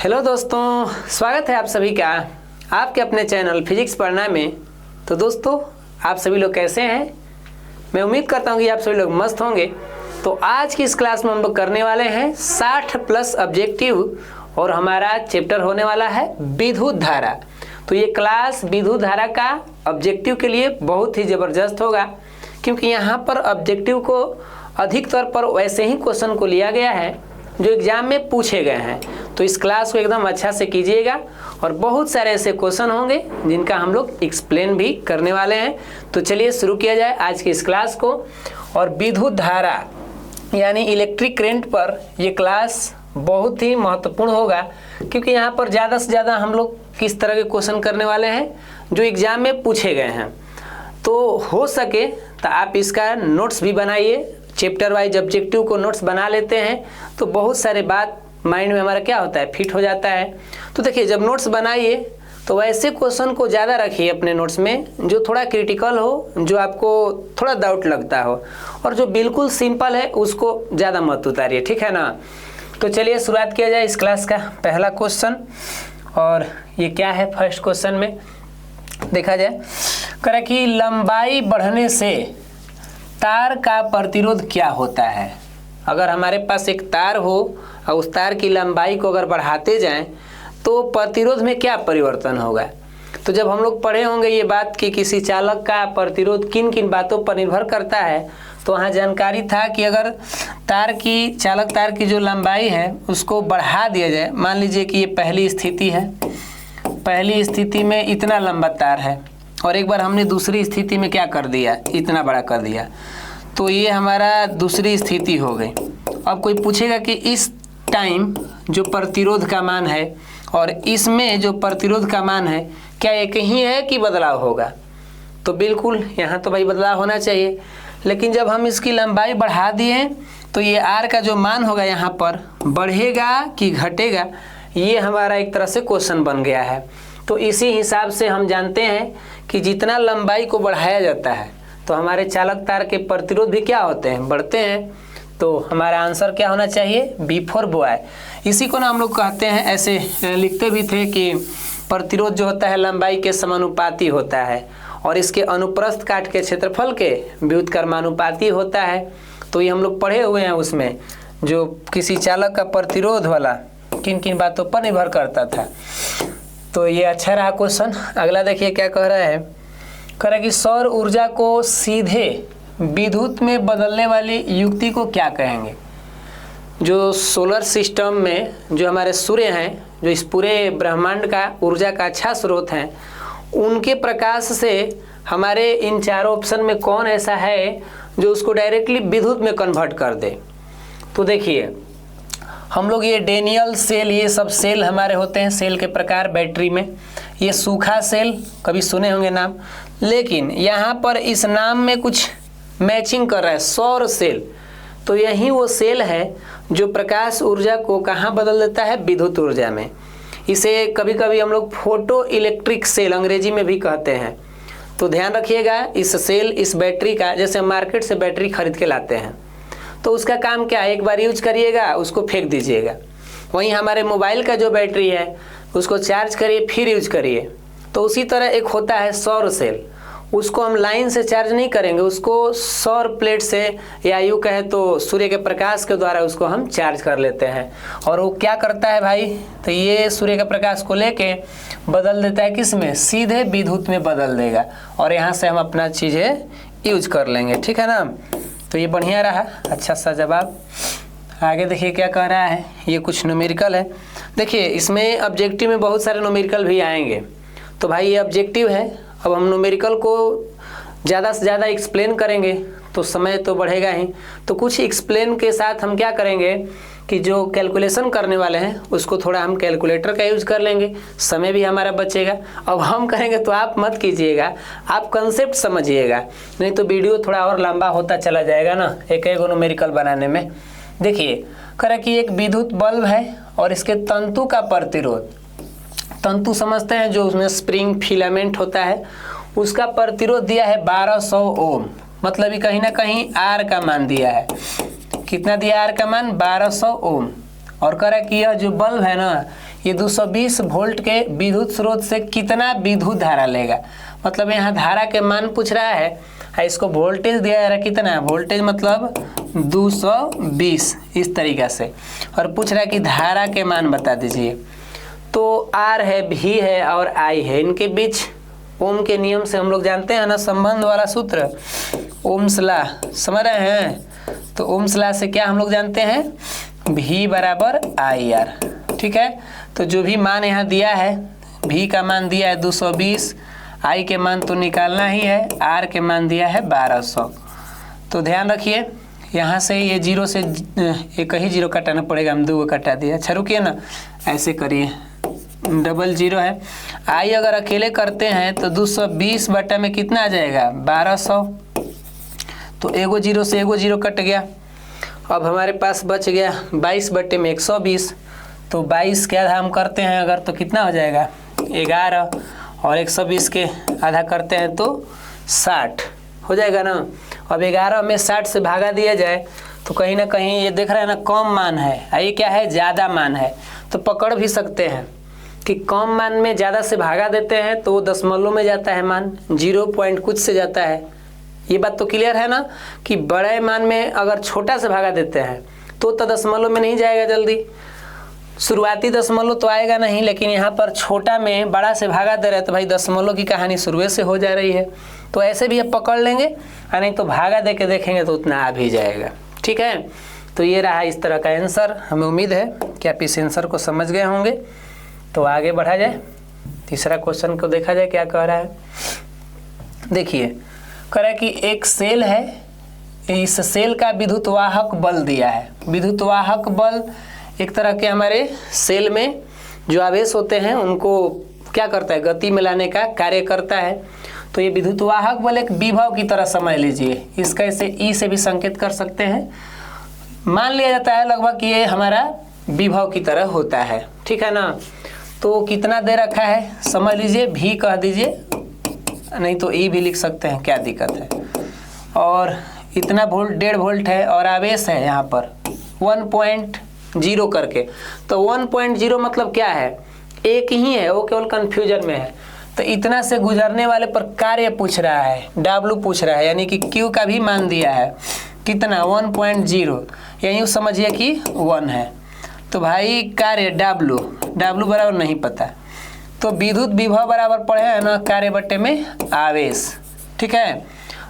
Hello दोस्तों, स्वागत है आप सभी का आपके अपने चैनल फिजिक्स पढ़ना में। तो दोस्तों, आप सभी लोग कैसे हैं? मैं उम्मीद करता हूं कि आप सभी लोग मस्त होंगे। तो आज की इस क्लास में हम लोग करने वाले हैं 60 प्लस ऑब्जेक्टिव और हमारा चैप्टर होने वाला है विद्युत धारा। तो ये क्लास विद्युत धारा का ऑब्जेक्टिव के लिए बहुत ही ज़बरदस्त होगा, क्योंकि यहाँ पर ऑब्जेक्टिव को अधिक तौर पर वैसे ही क्वेश्चन को लिया गया है जो एग्जाम में पूछे गए हैं। तो इस क्लास को एकदम अच्छा से कीजिएगा और बहुत सारे ऐसे क्वेश्चन होंगे जिनका हम लोग एक्सप्लेन भी करने वाले हैं। तो चलिए शुरू किया जाए आज की इस क्लास को। और विद्युत धारा यानी इलेक्ट्रिक करंट पर ये क्लास बहुत ही महत्वपूर्ण होगा, क्योंकि यहाँ पर ज़्यादा से ज़्यादा हम लोग किस तरह के क्वेश्चन करने वाले हैं जो एग्ज़ाम में पूछे गए हैं। तो हो सके तो आप इसका नोट्स भी बनाइए, चैप्टर वाइज ऑब्जेक्टिव को नोट्स बना लेते हैं तो बहुत सारे बात माइंड में हमारा क्या होता है, फिट हो जाता है। तो देखिए, जब नोट्स बनाइए तो वैसे क्वेश्चन को ज़्यादा रखिए अपने नोट्स में जो थोड़ा क्रिटिकल हो, जो आपको थोड़ा डाउट लगता हो, और जो बिल्कुल सिंपल है उसको ज़्यादा मत उतारिए, ठीक है ना। तो चलिए शुरुआत किया जाए इस क्लास का पहला क्वेश्चन। और ये क्या है, फर्स्ट क्वेश्चन में देखा जाए करें कि लंबाई बढ़ने से तार का प्रतिरोध क्या होता है। अगर हमारे पास एक तार हो और उस तार की लंबाई को अगर बढ़ाते जाएं तो प्रतिरोध में क्या परिवर्तन होगा। तो जब हम लोग पढ़े होंगे ये बात कि किसी चालक का प्रतिरोध किन किन बातों पर निर्भर करता है, तो वहाँ जानकारी था कि अगर चालक तार की जो लंबाई है उसको बढ़ा दिया जाए, मान लीजिए कि ये पहली स्थिति है, पहली स्थिति में इतना लंबा तार है और एक बार हमने दूसरी स्थिति में क्या कर दिया, इतना बड़ा कर दिया, तो ये हमारा दूसरी स्थिति हो गई। अब कोई पूछेगा कि इस टाइम जो प्रतिरोध का मान है और इसमें जो प्रतिरोध का मान है क्या एक ही है कि बदलाव होगा। तो बिल्कुल यहाँ तो भाई बदलाव होना चाहिए, लेकिन जब हम इसकी लंबाई बढ़ा दिए तो ये आर का जो मान होगा यहाँ पर बढ़ेगा कि घटेगा, ये हमारा एक तरह से क्वेश्चन बन गया है। तो इसी हिसाब से हम जानते हैं कि जितना लंबाई को बढ़ाया जाता है तो हमारे चालक तार के प्रतिरोध भी क्या होते हैं, बढ़ते हैं। तो हमारा आंसर क्या होना चाहिए, बी फॉर बॉय। इसी को ना हम लोग कहते हैं, ऐसे लिखते भी थे कि प्रतिरोध जो होता है लंबाई के समानुपाती होता है और इसके अनुप्रस्थ काट के क्षेत्रफल के व्युत्क्रमानुपाती होता है। तो ये हम लोग पढ़े हुए हैं उसमें, जो किसी चालक का प्रतिरोध वाला किन किन बातों पर निर्भर करता था। तो ये अच्छा रहा क्वेश्चन। अगला देखिए क्या कह रहा है, कह रहा है कि सौर ऊर्जा को सीधे विद्युत में बदलने वाली युक्ति को क्या कहेंगे। जो सोलर सिस्टम में जो हमारे सूर्य हैं, जो इस पूरे ब्रह्मांड का ऊर्जा का अच्छा स्रोत हैं, उनके प्रकाश से हमारे इन चारों ऑप्शन में कौन ऐसा है जो उसको डायरेक्टली विद्युत में कन्वर्ट कर दे। तो देखिए, हम लोग ये डेनियल सेल, ये सब सेल हमारे होते हैं, सेल के प्रकार बैटरी में। ये सूखा सेल कभी सुने होंगे नाम, लेकिन यहाँ पर इस नाम में कुछ मैचिंग कर रहा है, सौर सेल। तो यही वो सेल है जो प्रकाश ऊर्जा को कहाँ बदल देता है, विद्युत ऊर्जा में। इसे कभी कभी हम लोग फोटो इलेक्ट्रिक सेल अंग्रेजी में भी कहते हैं। तो ध्यान रखिएगा, इस सेल, इस बैटरी का, जैसे मार्केट से बैटरी खरीद के लाते हैं तो उसका काम क्या है, एक बार यूज करिएगा उसको फेंक दीजिएगा। वहीं हमारे मोबाइल का जो बैटरी है उसको चार्ज करिए फिर यूज करिए। तो उसी तरह एक होता है सौर सेल, उसको हम लाइन से चार्ज नहीं करेंगे, उसको सौर प्लेट से या यूँ कहे तो सूर्य के प्रकाश के द्वारा उसको हम चार्ज कर लेते हैं। और वो क्या करता है भाई, तो ये सूर्य के प्रकाश को लेके बदल देता है किस में, सीधे विद्युत में बदल देगा और यहाँ से हम अपना चीज़ें यूज कर लेंगे, ठीक है ना। तो ये बढ़िया रहा, अच्छा सा जवाब। आगे देखिए क्या कह रहा है, ये कुछ न्यूमेरिकल है। देखिए, इसमें ऑब्जेक्टिव में बहुत सारे न्यूमेरिकल भी आएंगे। तो भाई ये ऑब्जेक्टिव है, अब हम न्यूमेरिकल को ज़्यादा से ज़्यादा एक्सप्लेन करेंगे तो समय तो बढ़ेगा ही। तो कुछ एक्सप्लेन के साथ हम क्या करेंगे कि जो कैलकुलेशन करने वाले हैं उसको थोड़ा हम कैलकुलेटर का यूज़ कर लेंगे, समय भी हमारा बचेगा। अब हम करेंगे तो आप मत कीजिएगा, आप कंसेप्ट समझिएगा, नहीं तो वीडियो थोड़ा और लंबा होता चला जाएगा ना एक एक न्यूमेरिकल बनाने में। देखिए, करें कि एक विद्युत बल्ब है और इसके तंतु का प्रतिरोध, तंतु समझते हैं जो उसमें स्प्रिंग फिलामेंट होता है, उसका प्रतिरोध दिया है 1200 ओम, मतलब ये कहीं ना कहीं आर का मान दिया है। कितना दिया आर का मान, 1200 ओम। और कह रहा है कि यह जो बल्ब है ना, ये 220 वोल्ट के विद्युत स्रोत से कितना विद्युत धारा लेगा। मतलब यहाँ धारा के मान पूछ रहा है, इसको वोल्टेज दिया जा रहा है कितना है, वोल्टेज मतलब 220 इस तरीक़ा से, और पूछ रहा है कि धारा के मान बता दीजिए। तो R है, V है और I है, इनके बीच ओम के नियम से हम लोग जानते हैं ना, संबंध वाला सूत्र ओम्स लॉ, समझ रहे हैं। तो ओम्स लॉ से क्या हम लोग जानते हैं, V बराबर IR, ठीक है। तो जो भी मान यहाँ दिया है, V का मान दिया है 220, I के मान तो निकालना ही है, R के मान दिया है 1200। तो ध्यान रखिए यहाँ से ये जीरो से एक ही जीरो कटाना पड़ेगा, हम 2 कटा दिया। अच्छा रुकिए ना, ऐसे करिए, डबल जीरो है। आई अगर अकेले करते हैं तो 220 बटा में कितना आ जाएगा, 1200। तो एगो जीरो से एगो जीरो कट गया। अब हमारे पास बच गया 22 बटे में 120। तो 22 के आधा हम करते हैं अगर तो कितना हो जाएगा 11, और 120 के आधा करते हैं तो 60 हो जाएगा ना। अब 11 में 60 से भागा दिया जाए तो कहीं ना कहीं ये देख रहे हैं ना, कम मान है, ये क्या है, ज़्यादा मान है। तो पकड़ भी सकते हैं कि कम मान में ज़्यादा से भागा देते हैं तो वो दशमलव में जाता है मान, 0 पॉइंट कुछ से जाता है। ये बात तो क्लियर है ना, कि बड़े मान में अगर छोटा से भागा देते हैं तो दशमलव में नहीं जाएगा जल्दी, शुरुआती दशमलव तो आएगा नहीं, लेकिन यहाँ पर छोटा में बड़ा से भागा दे रहे हैं तो भाई दशमलव की कहानी शुरू से हो जा रही है। तो ऐसे भी आप पकड़ लेंगे, और नहीं तो भागा दे के देखेंगे तो उतना आ भी जाएगा, ठीक है। तो ये रहा इस तरह का आंसर। हमें उम्मीद है कि आप इस आंसर को समझ गए होंगे। तो आगे बढ़ा जाए, तीसरा क्वेश्चन को देखा जाए क्या कह रहा है। देखिए कह रहा है कि एक सेल है, इस सेल का विद्युत वाहक बल दिया है। विद्युत वाहक बल एक तरह के हमारे सेल में जो आवेश होते हैं उनको क्या करता है, गति में लाने का कार्य करता है। तो ये विद्युत वाहक बल एक विभव की तरह समझ लीजिए, इसका इसे ई से भी संकेत कर सकते हैं। मान लिया जाता है लगभग कि ये हमारा विभव की तरह होता है, ठीक है ना। तो कितना दे रखा है समझ लीजिए, भी कह दीजिए, नहीं तो ई भी लिख सकते हैं, क्या दिक्कत है। और इतना वोल्ट 1.5 वोल्ट है, और आवेश है यहाँ पर 1.0 करके। तो 1.0 मतलब क्या है, एक ही है, वो केवल कन्फ्यूजन में है। तो इतना से गुजरने वाले पर कार्य पूछ रहा है, W पूछ रहा है, यानी कि Q का भी मान दिया है कितना 1.0, यानी समझिए कि 1 है। तो भाई कार्य W बराबर नहीं पता, तो विद्युत विभव बराबर पढ़े हैं ना, कार्य बट्टे में आवेश, ठीक है।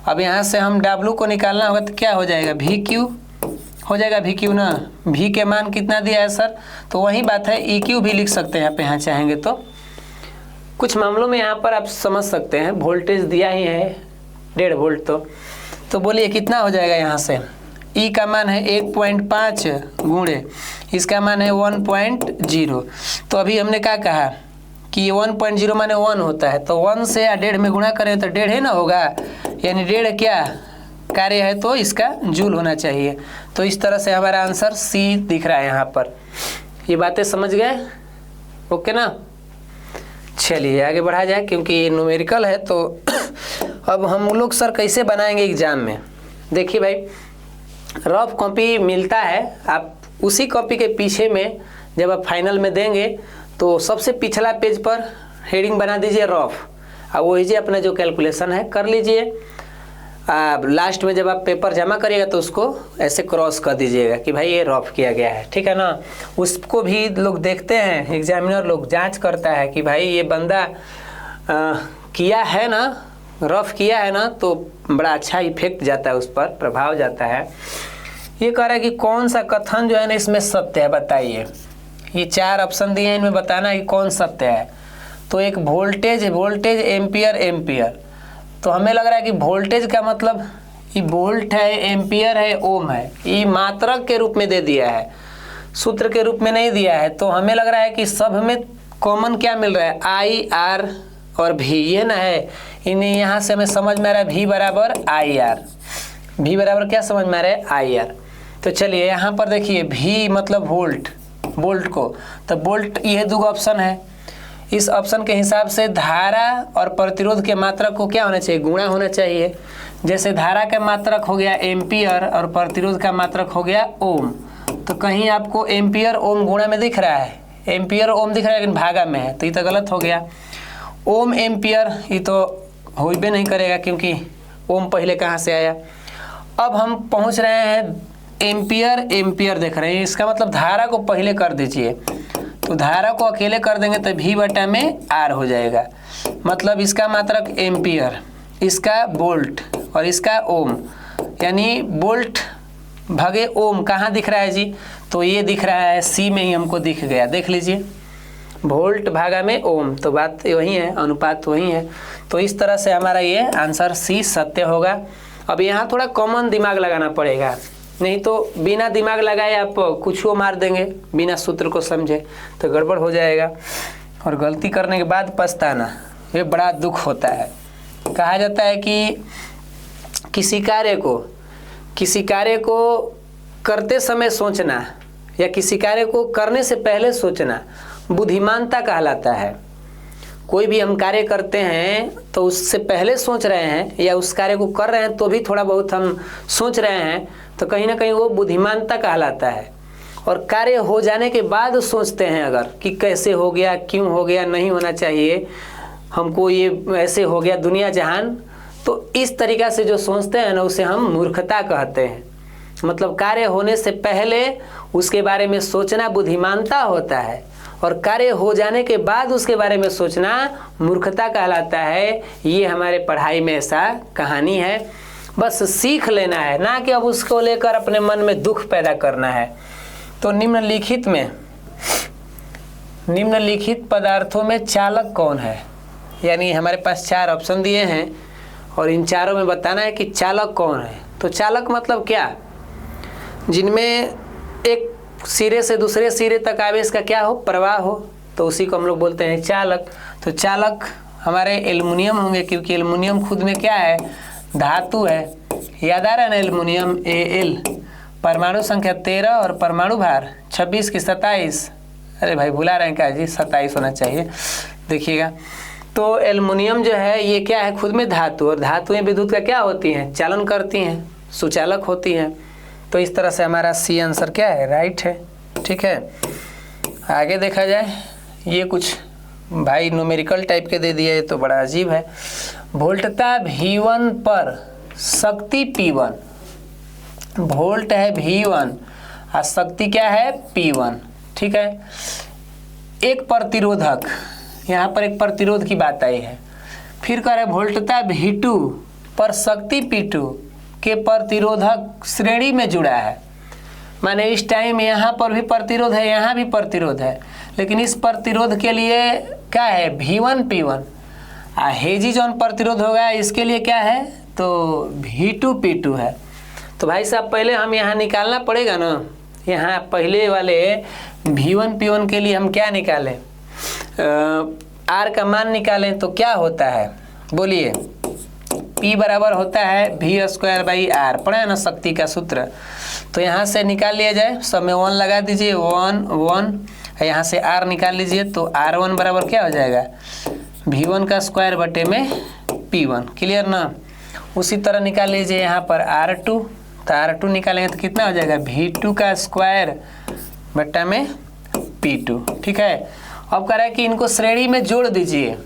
अब यहाँ से हम W को निकालना होगा तो क्या हो जाएगा, VQ हो जाएगा, VQ ना। V के मान कितना दिया है सर, तो वही बात है, EQ भी लिख सकते हैं आप यहाँ चाहेंगे तो। कुछ मामलों में यहाँ पर आप समझ सकते हैं, वोल्टेज दिया ही है 1.5 वोल्ट। तो बोलिए कितना हो जाएगा, यहाँ से E का मान है 1.5 गुणे इसका मान है 1.0। तो अभी हमने क्या कहा कि 1.0 माने 1 होता है, तो 1 से 1.5 में गुणा करें तो 1.5 ही ना होगा, यानी 1.5 क्या कार्य है तो इसका जूल होना चाहिए। तो इस तरह से हमारा आंसर C दिख रहा है यहाँ पर। ये बातें समझ गए, ओके ना। चलिए आगे बढ़ा जाए, क्योंकि ये न्यूमेरिकल है। तो अब हम लोग सर कैसे बनाएंगे एग्जाम में। देखिए भाई, रफ कॉपी मिलता है, आप उसी कॉपी के पीछे में जब आप फाइनल में देंगे तो सबसे पिछला पेज पर हेडिंग बना दीजिए रफ, और वही जी अपना जो कैलकुलेशन है कर लीजिए। लास्ट में जब आप पेपर जमा करिएगा तो उसको ऐसे क्रॉस कर दीजिएगा कि भाई ये रफ किया गया है, ठीक है ना। उसको भी लोग देखते हैं, एग्जामिनर लोग जांच करता है कि भाई ये बंदा किया है ना, रफ किया है ना, तो बड़ा अच्छा इफेक्ट जाता है, उस पर प्रभाव जाता है। ये कह रहा है कि कौन सा कथन जो है ना इसमें सत्य है, बताइए। ये 4 ऑप्शन दिए हैं, इनमें बताना है कि कौन सत्य है। तो एक वोल्टेज एम्पियर, तो हमें लग रहा है कि वोल्टेज का मतलब ये वोल्ट है, एम्पियर है, ओम है, ये मात्रक के रूप में दे दिया है, सूत्र के रूप में नहीं दिया है। तो हमें लग रहा है कि सब में कॉमन क्या मिल रहा है, I, R और V, ये ना है। इन्हें यहाँ से हमें समझ में आ रहा है V बराबर IR, V बराबर क्या समझ में आ रहा है IR। तो चलिए यहाँ पर देखिए V मतलब वोल्ट को, तो वोल्ट ये 2 ऑप्शन है। इस ऑप्शन के हिसाब से धारा और प्रतिरोध के मात्रक को क्या होना चाहिए, गुणा होना चाहिए। जैसे धारा का मात्रक हो गया एम्पियर और प्रतिरोध का मात्रक हो गया ओम, तो कहीं आपको एम्पियर ओम गुणा में दिख रहा है, एम्पियर ओम दिख रहा है लेकिन भागा में है, तो ये तो गलत हो गया। ओम एम्पियर ये तो हो भी नहीं करेगा क्योंकि ओम पहले कहाँ से आया। अब हम पहुँच रहे हैं एम्पियर, एम्पियर देख रहे हैं, इसका मतलब धारा को पहले कर दीजिए, तो धारा को अकेले कर देंगे तो V बटा में R हो जाएगा। मतलब इसका मात्रक एम्पियर, इसका वोल्ट और इसका ओम, यानी वोल्ट भागे ओम कहाँ दिख रहा है जी, तो ये दिख रहा है C में ही हमको दिख गया, देख लीजिए वोल्ट भागा में ओम, तो बात वही है, अनुपात वही है। तो इस तरह से हमारा ये आंसर C सत्य होगा। अब यहाँ थोड़ा कॉमन दिमाग लगाना पड़ेगा, नहीं तो बिना दिमाग लगाए आप कुछ को मार देंगे, बिना सूत्र को समझे तो गड़बड़ हो जाएगा, और गलती करने के बाद पछताना ये बड़ा दुख होता है। कहा जाता है कि किसी कार्य को करते समय सोचना या किसी कार्य को करने से पहले सोचना बुद्धिमानता कहलाता है। कोई भी हम कार्य करते हैं तो उससे पहले सोच रहे हैं या उस कार्य को कर रहे हैं तो भी थोड़ा बहुत हम सोच रहे हैं, तो कहीं ना कहीं वो बुद्धिमानता कहलाता है। और कार्य हो जाने के बाद सोचते हैं अगर कि कैसे हो गया, क्यों हो गया, नहीं होना चाहिए, हमको ये ऐसे हो गया दुनिया जहान, तो इस तरीक़ा से जो सोचते हैं ना उसे हम मूर्खता कहते हैं। मतलब कार्य होने से पहले उसके बारे में सोचना बुद्धिमानता होता है, और कार्य हो जाने के बाद उसके बारे में सोचना मूर्खता कहलाता है। ये हमारे पढ़ाई में ऐसा कहानी है, बस सीख लेना है, ना कि अब उसको लेकर अपने मन में दुख पैदा करना है। तो निम्नलिखित पदार्थों में चालक कौन है, यानी हमारे पास 4 ऑप्शन दिए हैं और इन चारों में बताना है कि चालक कौन है। तो चालक मतलब क्या, जिनमें एक सिरे से दूसरे सिरे तक आवेश का क्या हो, प्रवाह हो, तो उसी को हम लोग बोलते हैं चालक। तो चालक हमारे एल्युमिनियम होंगे, क्योंकि एल्युमिनियम खुद में क्या है, धातु है। याद आ रहा है ना, एल्युमिनियम Al, परमाणु संख्या 13 और परमाणु भार 26 की 27, अरे भाई भुला रहे हैं क्या जी, 27 होना चाहिए, देखिएगा। तो एल्युमिनियम जो है ये क्या है, खुद में धातु, और धातुएं विद्युत का क्या होती हैं, चालन करती हैं, सुचालक होती हैं। तो इस तरह से हमारा C आंसर क्या है, राइट है। ठीक है, आगे देखा जाए, ये कुछ भाई न्यूमेरिकल टाइप के दे दिए, तो बड़ा अजीब है। वोल्टता V1 पर शक्ति P1, वोल्ट है V1 और शक्ति क्या है P1। ठीक है, एक प्रतिरोधक, यहाँ पर एक प्रतिरोध की बात आई है। फिर कह रहे वोल्टता V2 पर शक्ति P2 के प्रतिरोधक श्रेणी में जुड़ा है। माने इस टाइम यहाँ पर भी प्रतिरोध है, यहाँ भी प्रतिरोध है, लेकिन इस प्रतिरोध के लिए क्या है, V1 P1। हेजी जौन प्रतिरोध होगा इसके लिए क्या है, तो V2 P2 है। तो भाई साहब पहले हम यहाँ निकालना पड़ेगा ना, यहाँ पहले वाले V1 P1 के लिए हम क्या निकालें, R का मान निकालें, तो क्या होता है बोलिए, P बराबर होता है V²/R, पढ़े है ना शक्ति का सूत्र। तो यहाँ से निकाल लिया जाए, सब में 1 लगा दीजिए, 1 1, यहाँ से R निकाल लीजिए, तो R1 बराबर क्या हो जाएगा, V1 का स्क्वायर बटे में P1। क्लियर ना। उसी तरह निकाल लीजिए यहाँ पर R2, तो R2 निकालेंगे तो कितना हो जाएगा, V2 का स्क्वायर बटा में P2। ठीक है, अब कह रहा है कि इनको श्रेणी में जोड़ दीजिए,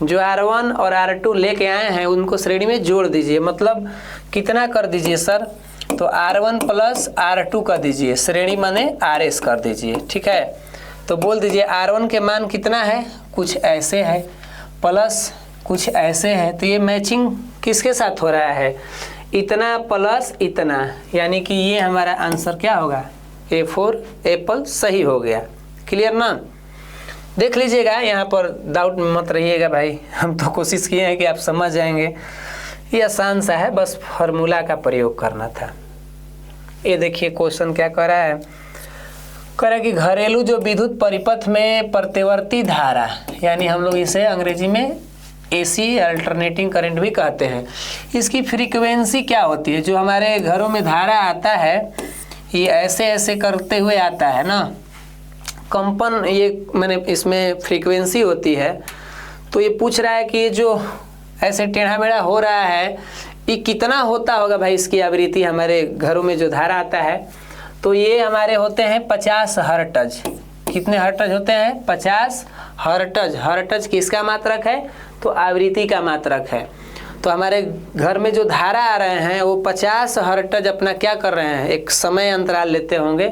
जो R1 और R2 लेके आए हैं उनको श्रेणी में जोड़ दीजिए। मतलब कितना कर दीजिए सर, तो R1 प्लस R2 कर दीजिए, श्रेणी माने RS कर दीजिए। ठीक है, तो बोल दीजिए R1 के मान कितना है, कुछ ऐसे है, प्लस कुछ ऐसे है, तो ये मैचिंग किसके साथ हो रहा है, इतना प्लस इतना, यानी कि ये हमारा आंसर क्या होगा, A4 एप्पल सही हो गया। क्लियर ना। देख लीजिएगा, यहाँ पर डाउट मत रहिएगा भाई, हम तो कोशिश किए हैं कि आप समझ जाएंगे। ये आसान सा है, बस फार्मूला का प्रयोग करना था। ये देखिए क्वेश्चन क्या कह रहा है, कह रहा है कि घरेलू जो विद्युत परिपथ में प्रतिवर्ती धारा, यानी हम लोग इसे अंग्रेजी में AC अल्टरनेटिंग करंट भी कहते हैं, इसकी फ्रीक्वेंसी क्या होती है। जो हमारे घरों में धारा आता है ये ऐसे ऐसे करते हुए आता है ना, कंपन, ये मैंने इसमें फ्रीक्वेंसी होती है। तो ये पूछ रहा है कि ये जो ऐसे टेढ़ा मेढ़ा हो रहा है ये कितना होता होगा भाई, इसकी आवृत्ति हमारे घरों में जो धारा आता है, तो ये हमारे होते हैं 50 हर्ट्ज। कितने हर्ट्ज होते हैं? 50 हर्ट्ज। हर्ट्ज किसका मात्रक है? तो आवृत्ति का मात्रक है। तो हमारे घर में जो धारा आ रहे हैं वो 50 हर्ट्ज अपना क्या कर रहे हैं, एक समय अंतराल लेते होंगे,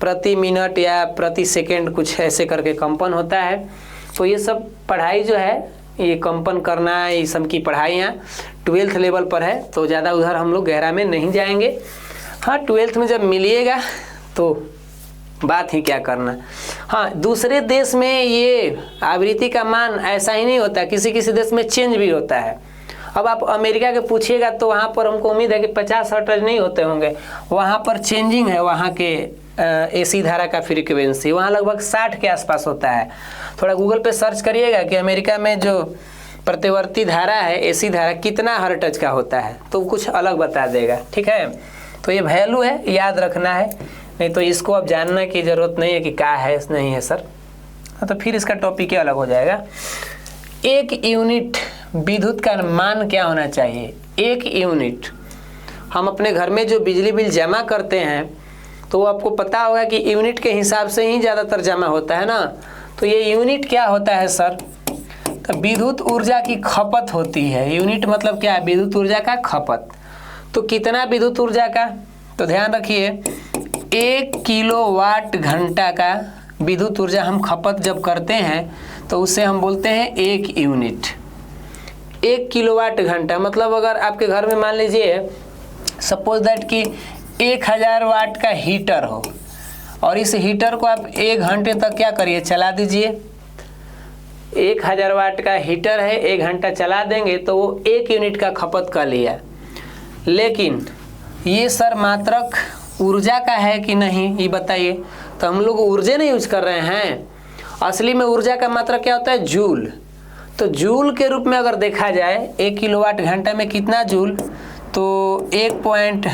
प्रति मिनट या प्रति सेकेंड कुछ ऐसे करके कंपन होता है। तो ये सब पढ़ाई जो है, ये कंपन करना, ये सब की पढ़ाइयाँ 12th लेवल पर है, तो ज़्यादा उधर हम लोग गहरा में नहीं जाएंगे। हाँ, 12th में जब मिलिएगा तो बात ही क्या करना। हाँ, दूसरे देश में ये आवृत्ति का मान ऐसा ही नहीं होता, किसी किसी देश में चेंज भी होता है। अब आप अमेरिका के पूछिएगा तो वहाँ पर हमको उम्मीद है कि 50 हर्ट्ज नहीं होते होंगे, वहाँ पर चेंजिंग है, वहाँ के एसी धारा का फ्रीक्वेंसी वहाँ लगभग 60 के आसपास होता है। थोड़ा गूगल पे सर्च करिएगा कि अमेरिका में जो प्रतिवर्ती धारा है, एसी धारा, कितना हर्ट्ज का होता है, तो कुछ अलग बता देगा। ठीक है, तो ये वैल्यू है, याद रखना है, नहीं तो इसको अब जानने की ज़रूरत नहीं है कि क्या है नहीं है सर, तो फिर इसका टॉपिक ही अलग हो जाएगा। 1 यूनिट विद्युत का मान क्या होना चाहिए? 1 यूनिट। हम अपने घर में जो बिजली बिल जमा करते हैं तो आपको पता होगा कि यूनिट के हिसाब से ही ज़्यादातर जमा होता है ना। तो ये यूनिट क्या होता है सर? तो विद्युत ऊर्जा की खपत होती है। यूनिट मतलब क्या है? विद्युत ऊर्जा का खपत। तो कितना विद्युत ऊर्जा का? तो ध्यान रखिए, 1 किलोवाट घंटा का विद्युत ऊर्जा हम खपत जब करते हैं तो उसे हम बोलते हैं 1 यूनिट। 1 किलोवाट घंटा मतलब अगर आपके घर में मान लीजिए सपोज दैट कि 1000 वाट का हीटर हो और इस हीटर को आप 1 घंटे तक क्या करिए, चला दीजिए। 1000 वाट का हीटर है, 1 घंटा चला देंगे तो वो 1 यूनिट का खपत कर लिया। लेकिन ये सर मात्रक ऊर्जा का है कि नहीं, ये बताइए। तो हम लोग ऊर्जा नहीं यूज कर रहे हैं, असली में ऊर्जा का मात्रक क्या होता है? जूल। तो जूल के रूप में अगर देखा जाए 1 किलोवाट घंटा में कितना जूल, तो 1 पॉइंट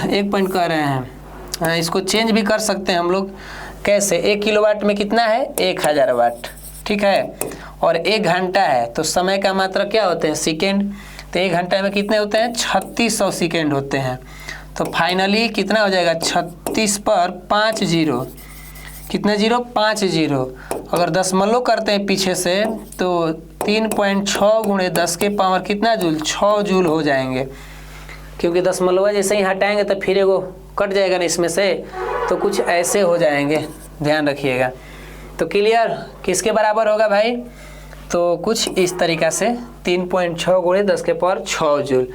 कह रहे हैं, इसको चेंज भी कर सकते हैं हम लोग। कैसे? 1 किलोवाट में कितना है? 1000 वाट। ठीक है, और 1 घंटा है तो समय का मात्रक क्या होते हैं? सेकेंड। तो 1 घंटा में कितने होते हैं? 3600 सेकेंड होते हैं। तो फाइनली कितना हो जाएगा? 36 पर 5 जीरो, कितने जीरो? 5 जीरो। अगर दशमलव करते हैं पीछे से तो 3.6 गुणे 10 के पावर कितना जूल? 6 जूल हो जाएंगे, क्योंकि दशमलव जैसे ही हटाएंगे तो फिर एगो कट जाएगा ना इसमें से, तो कुछ ऐसे हो जाएंगे, ध्यान रखिएगा। तो क्लियर किसके बराबर होगा भाई? तो कुछ इस तरीक़ा से 3.6 गुणे 10 के पावर 6 जूल।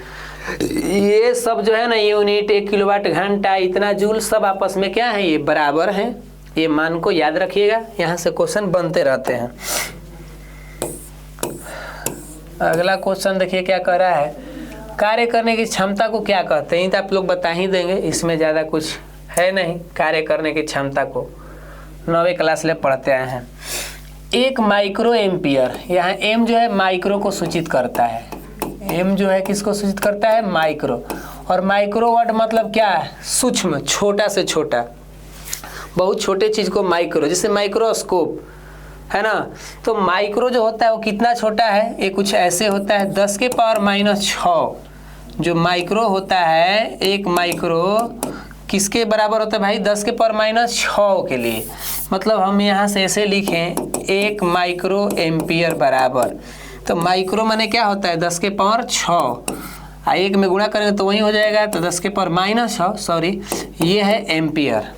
ये सब जो है ना, यूनिट, 1 किलोवाट घंटा, इतना जूल, सब आपस में क्या है? ये बराबर हैं। ये मान को याद रखिएगा, यहाँ से क्वेश्चन बनते रहते हैं। अगला क्वेश्चन देखिए क्या कह रहा है, कार्य करने की क्षमता को क्या कहते हैं? तो आप लोग बता ही देंगे, इसमें ज़्यादा कुछ है नहीं। कार्य करने की क्षमता को 9वीं क्लास में पढ़ते आए हैं। 1 माइक्रो एम्पियर, यहाँ एम जो है माइक्रो को सूचित करता है। एम जो है किसको सूचित करता है? माइक्रो। और माइक्रो वर्ड मतलब क्या है? सूक्ष्म, छोटा से छोटा, बहुत छोटे चीज़ को माइक्रो, जैसे माइक्रोस्कोप है ना। तो माइक्रो जो होता है वो कितना छोटा है? ये कुछ ऐसे होता है, 10 के पावर -6 जो माइक्रो होता है। 1 माइक्रो किसके बराबर होता है भाई? 10 के पावर -6 के लिए। मतलब हम यहाँ से ऐसे लिखें 1 माइक्रो एम्पियर बराबर, तो माइक्रो माने क्या होता है? 10 के पावर 6, 1 में गुणा करेंगे तो वही हो जाएगा, तो 10 के पावर -6, सॉरी, ये है एम्पियर।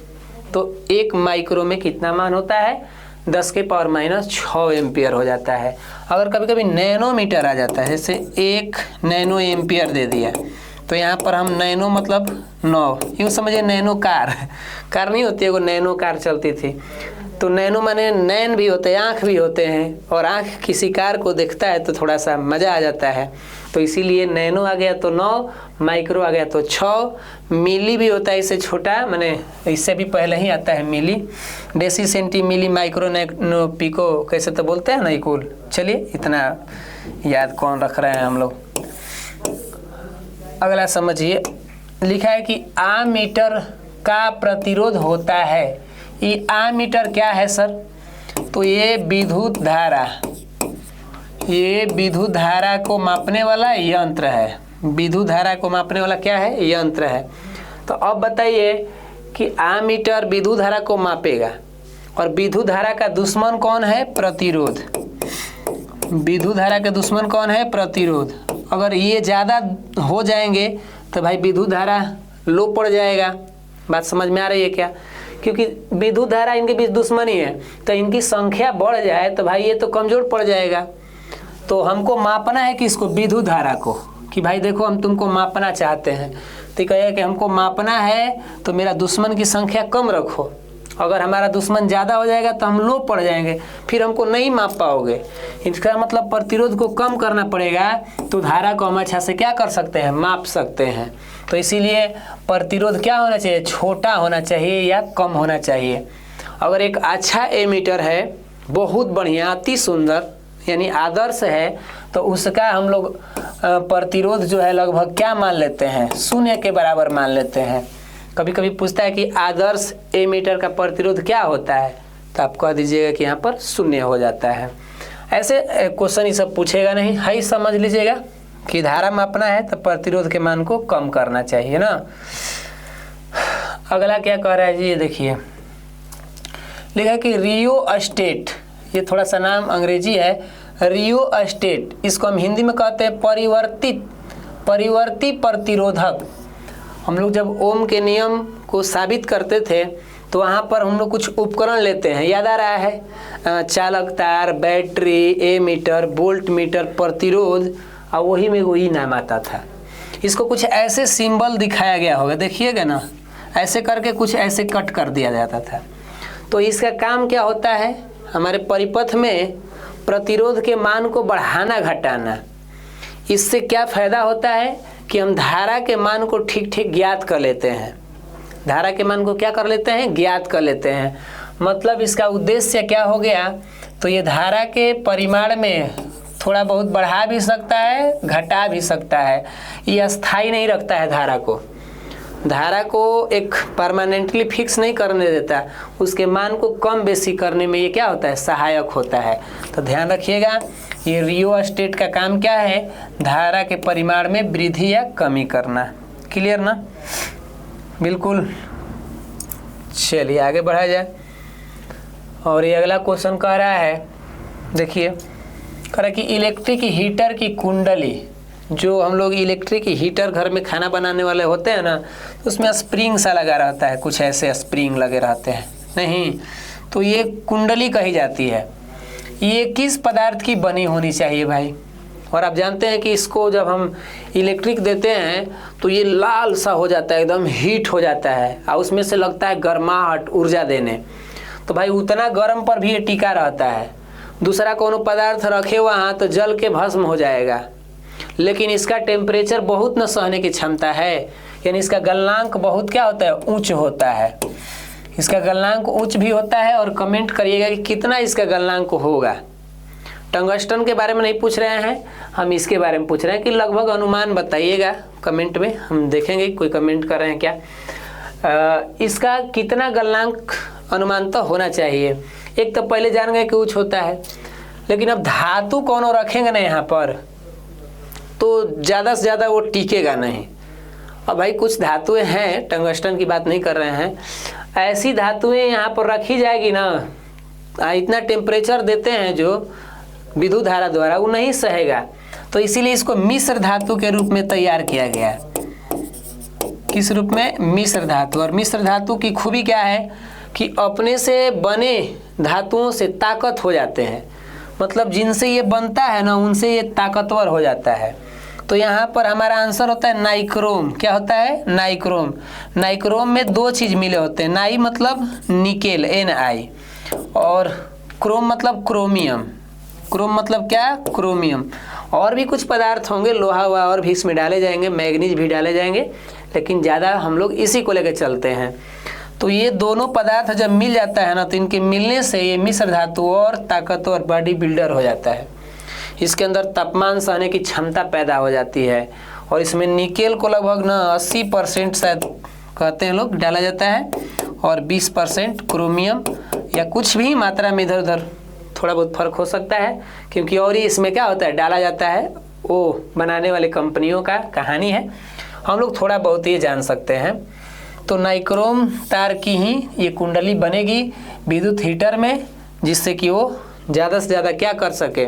तो 1 माइक्रो में कितना मान होता है? 10 के पावर -6 एम्पियर हो जाता है। अगर कभी कभी नैनोमीटर आ जाता है, जैसे 1 नैनो एम्पियर दे दिया, तो यहाँ पर हम नैनो मतलब 9, यूँ समझिए नैनो कार नहीं होती है, वो नैनो कार चलती थी। तो नैनो माने नैन भी होते हैं, आँख भी होते हैं, और आँख किसी कार को देखता है तो थोड़ा सा मज़ा आ जाता है। तो इसीलिए नैनो आ गया तो 9, माइक्रो आ गया तो 6। मिली भी होता है इससे छोटा, माने इससे भी पहले ही आता है मिली। डेसी, सेंटी, मिली, माइक्रो, नैनो, पिको, कैसे तो बोलते हैं ना इकुल। चलिए, इतना याद कौन रख रहे हैं हम लोग। अगला समझिए, लिखा है कि आमीटर का प्रतिरोध होता है। ये आमीटर क्या है सर? तो ये विद्युत धारा, ये विद्युत धारा को मापने वाला यंत्र है। विद्युत धारा को मापने वाला क्या है? यंत्र है। तो अब बताइए कि आमीटर विद्युत धारा को मापेगा, और विद्युत धारा का दुश्मन कौन है? प्रतिरोध। विद्युत धारा के दुश्मन कौन है? प्रतिरोध। अगर ये ज़्यादा हो जाएंगे तो भाई विद्युत धारा लो पड़ जाएगा। बात समझ में आ रही है क्या? क्योंकि विद्युत धारा इनके बीच दुश्मनी है, तो इनकी संख्या बढ़ जाए तो भाई ये तो कमज़ोर पड़ जाएगा। तो हमको मापना है कि इसको विद्युत धारा को, कि भाई देखो हम तुमको मापना चाहते हैं, तो कहे कि हमको मापना है तो मेरा दुश्मन की संख्या कम रखो। अगर हमारा दुश्मन ज़्यादा हो जाएगा तो हम लो पड़ जाएंगे, फिर हमको नहीं माप पाओगे। इसका मतलब प्रतिरोध को कम करना पड़ेगा, तो धारा को हम अच्छा से क्या कर सकते हैं? माप सकते हैं। तो इसीलिए प्रतिरोध क्या होना चाहिए? छोटा होना चाहिए या कम होना चाहिए। अगर एक अच्छा एमीटर है, बहुत बढ़िया, अति सुंदर, यानी आदर्श है, तो उसका हम लोग प्रतिरोध जो है लगभग क्या मान लेते हैं? शून्य के बराबर मान लेते हैं। कभी कभी पूछता है कि आदर्श एमीटर का प्रतिरोध क्या होता है, तो आप कह दीजिएगा कि यहाँ पर शून्य हो जाता है। ऐसे क्वेश्चन ये सब पूछेगा नहीं, है, समझ लीजिएगा कि धारा मापना है तो प्रतिरोध के मान को कम करना चाहिए ना। अगला क्या कह रहा है जी, ये देखिए, लिखा कि रियोस्टेट, ये थोड़ा सा नाम अंग्रेजी है, रियोस्टेट, इसको हम हिंदी में कहते हैं परिवर्ती प्रतिरोधक। हम लोग जब ओम के नियम को साबित करते थे तो वहाँ पर हम लोग कुछ उपकरण लेते हैं, याद आ रहा है? चालक तार, बैटरी, एमीटर, वोल्ट मीटर, प्रतिरोध, और वही में वही नाम आता था। इसको कुछ ऐसे सिंबल दिखाया गया होगा, देखिएगा ना, ऐसे करके कुछ ऐसे कट कर दिया जाता था। तो इसका काम क्या होता है? हमारे परिपथ में प्रतिरोध के मान को बढ़ाना घटाना। इससे क्या फ़ायदा होता है कि हम धारा के मान को ठीक ठीक ज्ञात कर लेते हैं। धारा के मान को क्या कर लेते हैं? ज्ञात कर लेते हैं। मतलब इसका उद्देश्य क्या हो गया? तो ये धारा के परिमाण में थोड़ा बहुत बढ़ा भी सकता है, घटा भी सकता है। ये अस्थाई नहीं रखता है धारा को। धारा को एक परमानेंटली फिक्स नहीं करने देता, उसके मान को कम बेसी करने में ये क्या होता है? सहायक होता है। तो ध्यान रखिएगा, ये रियोस्टेट का काम क्या है? धारा के परिमाण में वृद्धि या कमी करना। क्लियर ना? बिल्कुल। चलिए आगे बढ़ा जाए। और ये अगला क्वेश्चन कह रहा है, देखिए, कह रहा है कि इलेक्ट्रिक हीटर की कुंडली, जो हम लोग इलेक्ट्रिक हीटर घर में खाना बनाने वाले होते हैं ना, उसमें स्प्रिंग सा लगा रहता है, कुछ ऐसे स्प्रिंग लगे रहते हैं, नहीं, तो ये कुंडली कही जाती है। ये किस पदार्थ की बनी होनी चाहिए भाई? और आप जानते हैं कि इसको जब हम इलेक्ट्रिक देते हैं तो ये लाल सा हो जाता है, एकदम हीट हो जाता है, और उसमें से लगता है गर्माहट, ऊर्जा देने। तो भाई उतना गर्म पर भी ये टिका रहता है। दूसरा कोनो पदार्थ रखे वहाँ तो जल के भस्म हो जाएगा, लेकिन इसका टेम्परेचर बहुत न सहने की क्षमता है, यानी इसका गलनांक बहुत क्या होता है? उच्च होता है। इसका गलनांक उच्च भी होता है। और कमेंट करिएगा कि कितना इसका गलनांक होगा। टंगस्टन के बारे में नहीं पूछ रहे हैं, हम इसके बारे में पूछ रहे हैं कि लगभग अनुमान बताइएगा कमेंट में, हम देखेंगे कोई कमेंट कर रहे हैं क्या। इसका कितना गलनांक अनुमान तो होना चाहिए। एक तो पहले जान गए कि उच्च होता है, लेकिन अब धातु कौन रखेंगे ना यहाँ पर, तो ज़्यादा से ज़्यादा वो टिकेगा नहीं। अब भाई कुछ धातुएं हैं, टंगस्टन की बात नहीं कर रहे हैं, ऐसी धातुएं यहाँ पर रखी जाएगी ना, इतना टेम्परेचर देते हैं जो विद्युत धारा द्वारा, वो नहीं सहेगा। तो इसीलिए इसको मिश्र धातु के रूप में तैयार किया गया है। किस रूप में? मिश्र धातु। और मिश्र धातु की खूबी क्या है कि अपने से बने धातुओं से ताकत हो जाते हैं, मतलब जिनसे ये बनता है ना, उनसे ये ताकतवर हो जाता है। तो यहाँ पर हमारा आंसर होता है नाइक्रोम। क्या होता है? नाइक्रोम। नाइक्रोम में दो चीज़ मिले होते हैं, नाई मतलब निकेल, NI, और क्रोम मतलब क्रोमियम। क्रोम मतलब क्या? क्रोमियम। और भी कुछ पदार्थ होंगे, लोहा हुआ और भी इसमें डाले जाएंगे, मैग्नीज भी डाले जाएंगे, लेकिन ज़्यादा हम लोग इसी को लेकर चलते हैं। तो ये दोनों पदार्थ जब मिल जाता है ना, तो इनके मिलने से ये मिश्र धातु और ताकतवर बॉडी बिल्डर हो जाता है। इसके अंदर तापमान सहने की क्षमता पैदा हो जाती है, और इसमें निकेल को लगभग ना 80% शायद कहते हैं लोग डाला जाता है, और 20% क्रोमियम, या कुछ भी मात्रा में इधर उधर थोड़ा बहुत फर्क हो सकता है, क्योंकि और ही इसमें क्या होता है? डाला जाता है, वो बनाने वाले कंपनियों का कहानी है, हम लोग थोड़ा बहुत ये जान सकते हैं। तो नाइक्रोम तार की ही ये कुंडली बनेगी विद्युत हीटर में, जिससे कि वो ज़्यादा से ज़्यादा क्या कर सके,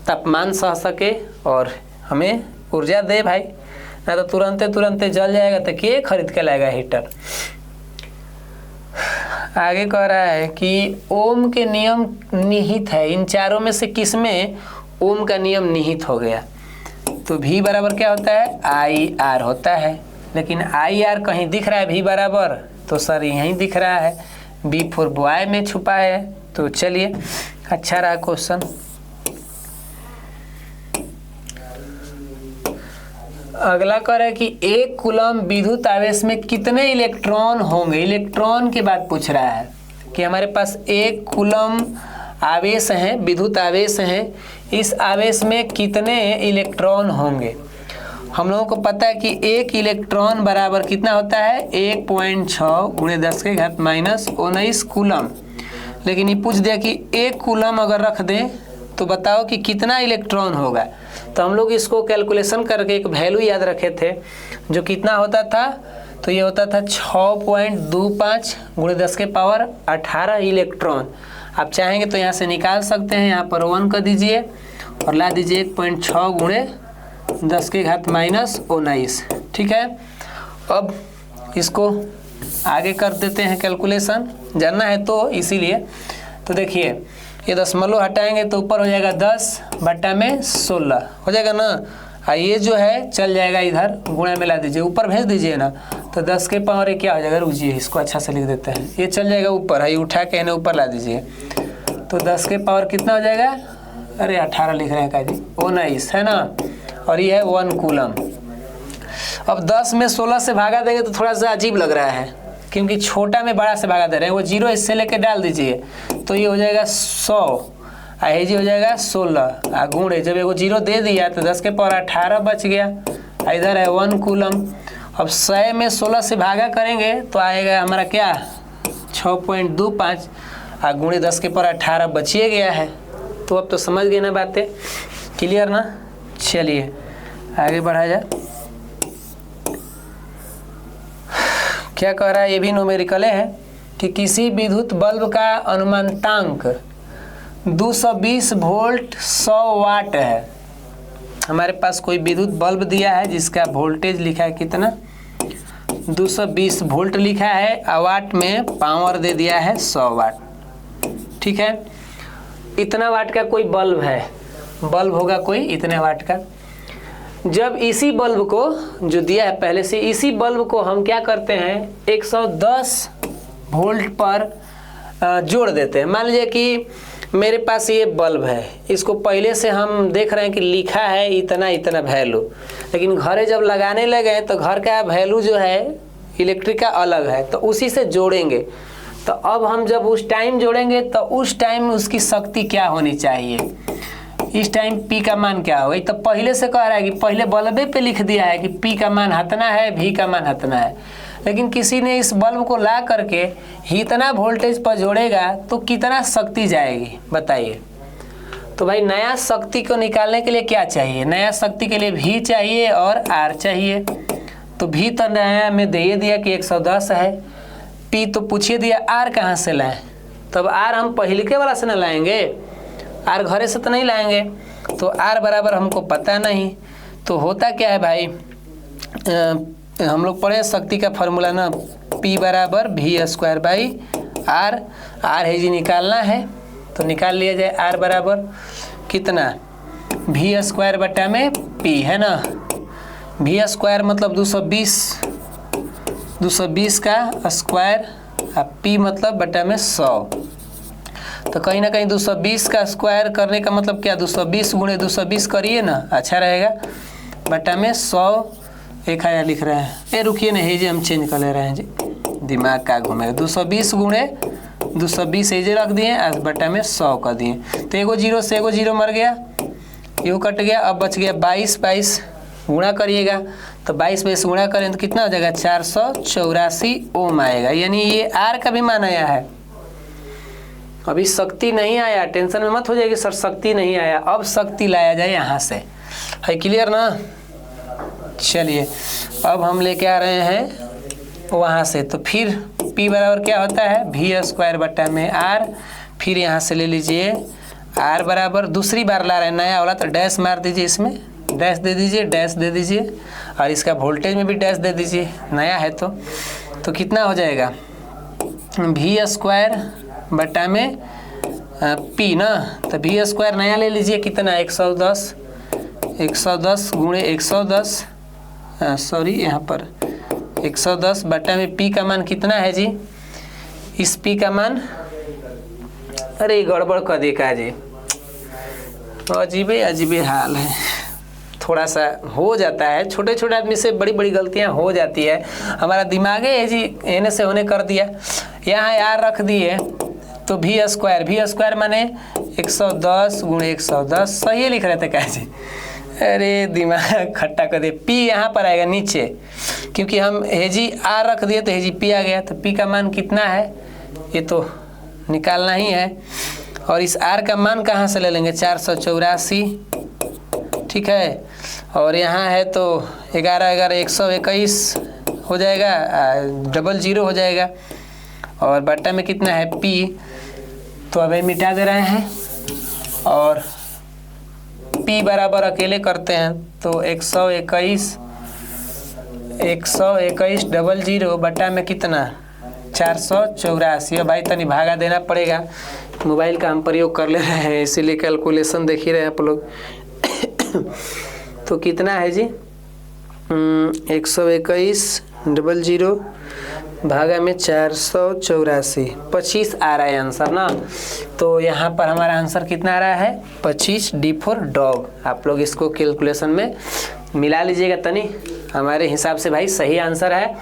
तापमान सह सके और हमें ऊर्जा दे भाई। ना तो तुरंते जल जाएगा तो क्या खरीद के लाएगा हीटर। आगे कह रहा है कि ओम के नियम निहित है, इन चारों में से किस में ओम का नियम निहित हो गया। तो V बराबर क्या होता है, IR होता है। लेकिन IR कहीं दिख रहा है V बराबर, तो सर यहीं दिख रहा है, B फॉर बॉय में छुपा है। तो चलिए अच्छा रहा क्वेश्चन। अगला कह रहा है कि 1 कूलम विद्युत आवेश में कितने इलेक्ट्रॉन होंगे। इलेक्ट्रॉन की बात पूछ रहा है कि हमारे पास 1 कूलम आवेश है, विद्युत आवेश है, इस आवेश में कितने इलेक्ट्रॉन होंगे। हम लोगों को पता है कि 1 इलेक्ट्रॉन बराबर कितना होता है, 1.6 × 10⁻⁻19 कूलम। लेकिन ये पूछ दिया कि 1 कूलम अगर रख दें तो बताओ कि कितना इलेक्ट्रॉन होगा। तो हम लोग इसको कैलकुलेशन करके एक वैल्यू याद रखे थे, जो कितना होता था, तो ये होता था 6.25 × 10⁻18 इलेक्ट्रॉन। आप चाहेंगे तो यहाँ से निकाल सकते हैं, यहाँ पर 1 कर दीजिए और ला दीजिए 1.6 × 10⁻⁻19। ठीक है, अब इसको आगे कर देते हैं कैलकुलेशन, जानना है तो इसीलिए। तो देखिए ये दशमलव हटाएंगे तो ऊपर हो जाएगा 10/16 हो जाएगा ना। ये जो है चल जाएगा इधर, गुणा में ला दीजिए, ऊपर भेज दीजिए ना, तो 10 के पावर क्या हो जाएगा, रुकिए इसको अच्छा से लिख देते हैं, ये चल जाएगा ऊपर, है उठा के इन्हें ऊपर ला दीजिए, तो 10 के पावर कितना हो जाएगा, अरे 18 लिख रहे हैं का जी, 19 है ना, और ये है 1 कूलम। अब 10 में 16 से भागा देंगे तो थोड़ा सा अजीब लग रहा है, क्योंकि छोटा में बड़ा से भागा दे रहे हैं, वो 0 इससे लेके डाल दीजिए तो ये हो जाएगा 100, जी हो जाएगा 16 गुणे, जब एगो 0 दे दिया तो 10 के पावर 18 बच गया, इधर है 1 कूलम। अब 100 में 16 से भागा करेंगे तो आएगा हमारा क्या 6.25 गुणे 10 के पावर 18 बचिए गया है। तो अब तो समझ गए ना बातें, क्लियर ना। चलिए आगे बढ़ा जाए। क्या कह रहा है, ये भी न्यूमेरिकल है कि किसी विद्युत बल्ब का अनुमानतांक 220 वोल्ट 100 वाट है। हमारे पास कोई विद्युत बल्ब दिया है जिसका वोल्टेज लिखा है कितना, 220 वोल्ट लिखा है, वाट में पावर दे दिया है 100 वाट। ठीक है, इतना वाट का कोई बल्ब है, बल्ब होगा कोई इतने वाट का। जब इसी बल्ब को जो दिया है पहले से, इसी बल्ब को हम क्या करते हैं 110 वोल्ट पर जोड़ देते हैं। मान लीजिए कि मेरे पास ये बल्ब है, इसको पहले से हम देख रहे हैं कि लिखा है इतना इतना वैल्यू, लेकिन घरे जब लगाने लगे तो घर का वैल्यू जो है इलेक्ट्रिक का अलग है, तो उसी से जोड़ेंगे। तो अब हम जब उस टाइम जोड़ेंगे तो उस टाइम उसकी शक्ति क्या होनी चाहिए, इस टाइम P का मान क्या होगा। तो पहले से कह रहा है कि पहले बल्बे पे लिख दिया है कि P का मान हतना है, V का मान हतना है, लेकिन किसी ने इस बल्ब को ला करके इतना वोल्टेज पर जोड़ेगा तो कितना शक्ति जाएगी बताइए। तो भाई नया शक्ति को निकालने के लिए क्या चाहिए, नया शक्ति के लिए V चाहिए और R चाहिए। तो V तो नया में दे दिया कि 110 है, P तो पूछिए दिया, R कहाँ से लाएं। तब R हम पहले के वाला से न लाएंगे, R घरे से तो नहीं लाएंगे, तो R बराबर हमको पता नहीं। तो होता क्या है भाई, हम लोग पढ़े शक्ति का फॉर्मूला ना, P बराबर V²/R। R है जी निकालना है तो निकाल लिया जाए, R बराबर कितना V² में P है ना, V² मतलब 220 का स्क्वायर, P मतलब बटा में 100। तो कहीं ना कहीं 220 का स्क्वायर करने का मतलब क्या, 220 गुणे 220 करिए ना, अच्छा रहेगा, बटा में 100 एक आया लिख रहे हैं। ये रुकिए नहीं जी, हम चेंज कर ले रहे हैं जी, दिमाग का घूमेगा। 220 गुणे 220 एजे रख दिए, आज बटा में 100 कर दिए, तो एगो 0 से एगो 0 मर गया, यू कट गया, अब बच गया 22 गुणा करिएगा, तो 22 गुणा करें तो कितना हो जाएगा 484 ओम आएगा, यानी ये आर का भी मान आया है। अभी शक्ति नहीं आया, टेंशन में मत हो जाएगी सर शक्ति नहीं आया, अब शक्ति लाया जाए यहाँ से, है क्लियर ना। चलिए अब हम लेके आ रहे हैं वहाँ से, तो फिर P बराबर क्या होता है V² बटा में R। फिर यहाँ से ले लीजिए R बराबर, दूसरी बार ला रहे हैं नया वाला, तो डैश मार दीजिए, इसमें डैश दे दीजिए, डैश दे दीजिए, और इसका वोल्टेज में भी डैश दे दीजिए, नया है तो कितना हो जाएगा V² बटा में P ना, तो V² नया ले लीजिए, कितना 110 गुणे 110, सॉरी यहाँ पर 110 बटा में P का मान कितना है जी, इस P का मान, अरे गड़बड़ कर देखा जी, अजीबे हाल है, थोड़ा सा हो जाता है, छोटे छोटे आदमी से बड़ी बड़ी गलतियां हो जाती है, हमारा दिमाग है जी एने से होने कर दिया, यहाँ यार रख दिए, तो V² माने 110 गुणे 110, सही लिख रहे थे क्या जी, अरे दिमाग खट्टा कर दे। P यहाँ पर आएगा नीचे, क्योंकि हम हेजी R रख दिए तो हेजी P आ गया, तो P का मान कितना है ये तो निकालना ही है, और इस R का मान कहाँ से ले लेंगे 484, ठीक है, और यहाँ है तो 11 हो जाएगा, 00 हो जाएगा, और बट्टा में कितना है P, तो अब मिटा दे रहे हैं, और P बराबर अकेले करते हैं तो 121 00 बट्टा में कितना 484। भाई तनी भागा देना पड़ेगा, मोबाइल का हम प्रयोग कर ले रहे हैं इसीलिए कैलकुलेशन देख ही रहे हैं आप लोग। तो कितना है जी 121 00 भागा में 484, 25 आ रहा है आंसर ना, तो यहाँ पर हमारा आंसर कितना आ रहा है 25, D फॉर डॉग। आप लोग इसको कैलकुलेशन में मिला लीजिएगा तनी, हमारे हिसाब से भाई सही आंसर है।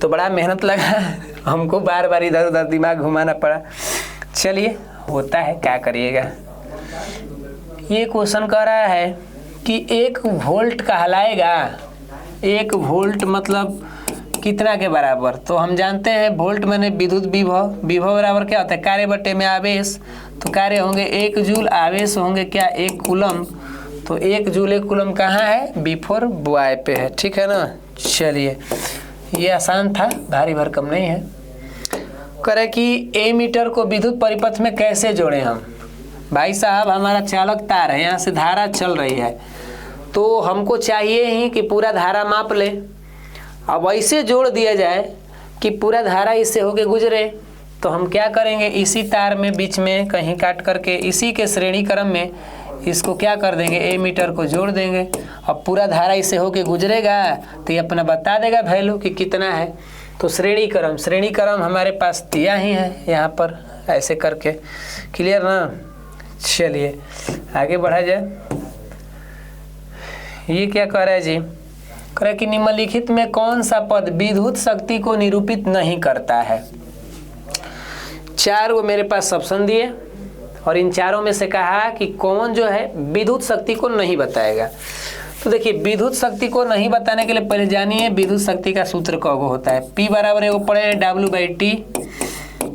तो बड़ा मेहनत लगा हमको, बार बार इधर उधर दिमाग घुमाना पड़ा, चलिए होता है क्या करिएगा। ये क्वेश्चन कह रहा है कि 1 वोल्ट कहलाएगा, 1 वोल्ट मतलब कितना के बराबर, तो हम जानते हैं वोल्ट माने विद्युत विभव, विभव बराबर क्या होता है कार्य बटे में आवेश, तो कार्य होंगे 1 जूल, आवेश होंगे क्या 1 कूलम, तो 1 जूल 1 कूलम कहाँ है B4 बॉय पे है, ठीक है ना। चलिए ये आसान था, भारी भरकम नहीं है। करे कि ए मीटर को विद्युत परिपथ में कैसे जोड़ें हम, भाई साहब हमारा चालक तार है, यहाँ से धारा चल रही है, तो हमको चाहिए ही कि पूरा धारा माप ले। अब ऐसे जोड़ दिया जाए कि पूरा धारा इससे होके गुजरे, तो हम क्या करेंगे इसी तार में बीच में कहीं काट करके इसी के श्रेणी क्रम में इसको क्या कर देंगे ए मीटर को जोड़ देंगे। अब पूरा धारा इससे होके गुजरेगा तो ये अपना बता देगा वैल्यू कि कितना है। तो श्रेणी क्रम हमारे पास दिया ही है यहाँ पर ऐसे करके, क्लियर ना। चलिए आगे बढ़ा जाए। ये क्या कह रहा है जी, कह रहा है कि निम्नलिखित में कौन सा पद विद्युत शक्ति को निरूपित नहीं करता है। 4 वो मेरे पास ऑप्शन दिए और इन चारों में से कहा कि कौन जो है विद्युत शक्ति को नहीं बताएगा। तो देखिए विद्युत शक्ति को नहीं बताने के लिए पहले जानिए विद्युत शक्ति का सूत्र कब होता है। P बराबर है वो पढ़े W/T,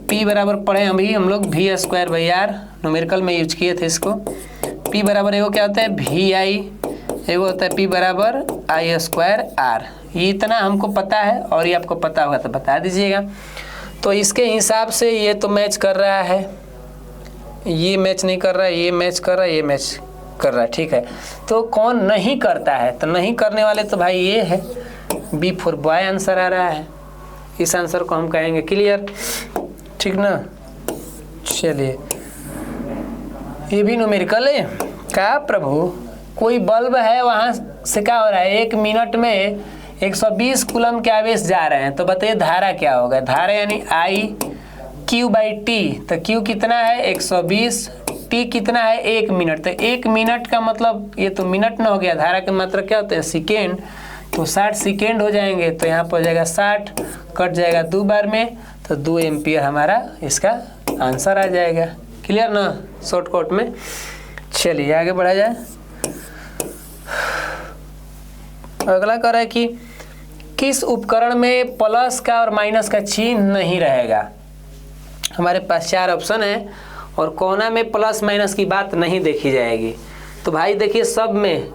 P बराबर पढ़े अभी हम लोग V²/R, न्यूमेरिकल में यूज किए थे इसको। P बराबर एगो क्या होता है VI, एगो होता है P बराबर I²R। ये इतना हमको पता है और ये आपको पता होगा तो बता दीजिएगा। तो इसके हिसाब से ये तो मैच कर रहा है, ये मैच नहीं कर रहा है, ये मैच कर रहा है, ये मैच कर रहा है, ठीक है। तो कौन नहीं करता है, तो नहीं करने वाले तो भाई ये है B4 बॉय आंसर आ रहा है। इस आंसर को हम कहेंगे क्लियर, ठीक ना। चलिए ये भी न्यूमेरिकल है का प्रभु, कोई बल्ब है वहाँ से क्या हो रहा है 1 मिनट में 120 कूलम के आवेश जा रहे हैं, तो बताइए धारा क्या होगा। धारा यानी IQ/T, तो Q कितना है 120, T कितना है 1 मिनट, तो 1 मिनट का मतलब ये तो मिनट ना हो गया, धारा की मात्रा क्या होता है सेकेंड, तो 60 सेकेंड हो जाएंगे। तो यहाँ पर हो जाएगा 60, कट जाएगा 2 बार में, तो 2 एम्पियर हमारा इसका आंसर आ जाएगा। क्लियर ना शॉर्टकट में। चलिए आगे बढ़ा जाए। अगला कह रहा है कि किस उपकरण में प्लस का और माइनस का चिन्ह नहीं रहेगा। हमारे पास 4 ऑप्शन है और कोना में प्लस माइनस की बात नहीं देखी जाएगी। तो भाई देखिए सब में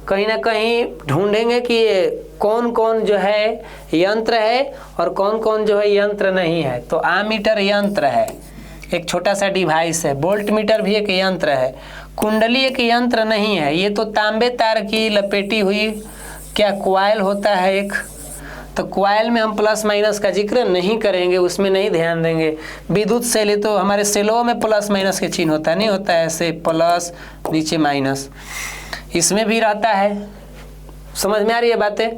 कहीं ना कहीं ढूंढेंगे कि ये कौन कौन जो है यंत्र है और कौन कौन जो है यंत्र नहीं है। तो आमीटर यंत्र है, एक छोटा सा डिवाइस है। वोल्ट मीटर भी एक यंत्र है। कुंडली एक यंत्र नहीं है, ये तो तांबे तार की लपेटी हुई क्या कॉइल होता है एक, तो कॉइल में हम प्लस माइनस का जिक्र नहीं करेंगे, उसमें नहीं ध्यान देंगे। विद्युत सेल तो हमारे सेलों में प्लस माइनस के चिन्ह होता नहीं होता है, ऐसे प्लस नीचे माइनस, इसमें भी रहता है। समझ में आ रही है बातें?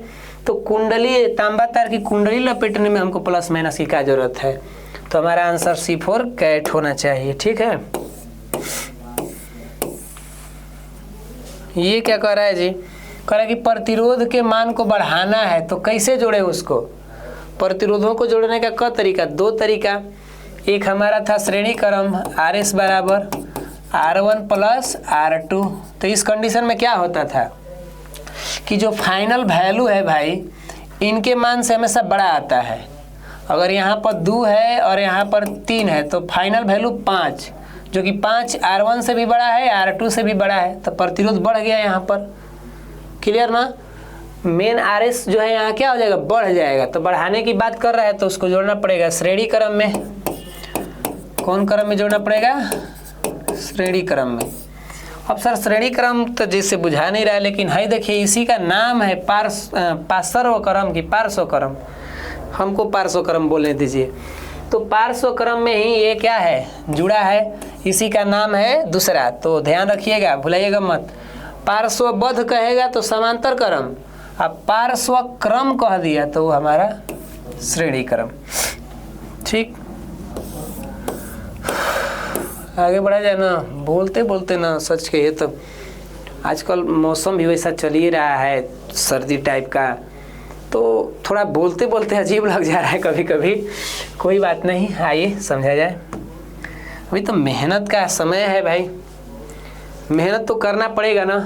तो कुंडली, तांबा तार की कुंडली लपेटने में हमको प्लस माइनस की क्या जरूरत है? तो हमारा आंसर C4 कैट होना चाहिए। ठीक है, ये क्या कह रहा है जी? कह रहा है कि प्रतिरोध के मान को बढ़ाना है, तो कैसे जोड़े उसको? प्रतिरोधों को जोड़ने का क्या तरीका? दो तरीका। एक हमारा था श्रेणी क्रम RS बराबर R1 प्लस R2। तो इस कंडीशन में क्या होता था कि जो फाइनल वैल्यू है भाई, इनके मान से हमेशा बड़ा आता है। अगर यहाँ पर 2 है और यहाँ पर 3 है तो फाइनल वैल्यू 5, जो कि 5 R1 से भी बड़ा है, R2 से भी बड़ा है, तो प्रतिरोध बढ़ गया यहाँ पर। क्लियर ना? मेन RS जो है यहाँ क्या हो जाएगा? बढ़ जाएगा। तो बढ़ाने की बात कर रहा है तो उसको जोड़ना पड़ेगा श्रेणी क्रम में। कौन क्रम में जोड़ना पड़ेगा? श्रेणी क्रम में। अब सर श्रेणी क्रम तो जैसे बुझा नहीं रहा है, लेकिन है देखिए इसी का नाम है पार्श्व क्रम की पार्श्व क्रम, हमको पार्श्व क्रम बोलने दीजिए। तो पार्श्व क्रम में ही ये क्या है? जुड़ा है, इसी का नाम है दूसरा। तो ध्यान रखिएगा, भुलाइएगा मत। पार्श्वबद्ध कहेगा तो समांतर क्रम, अब पार्श्व क्रम कह दिया तो वो हमारा श्रेणी क्रम। ठीक, आगे बढ़ा जाए ना। बोलते बोलते ना सच कहिए तो आजकल मौसम भी वैसा चल ही रहा है, सर्दी टाइप का, तो थोड़ा बोलते बोलते अजीब लग जा रहा है कभी कभी। कोई बात नहीं, आइए समझा जाए। अभी तो मेहनत का समय है भाई, मेहनत तो करना पड़ेगा ना।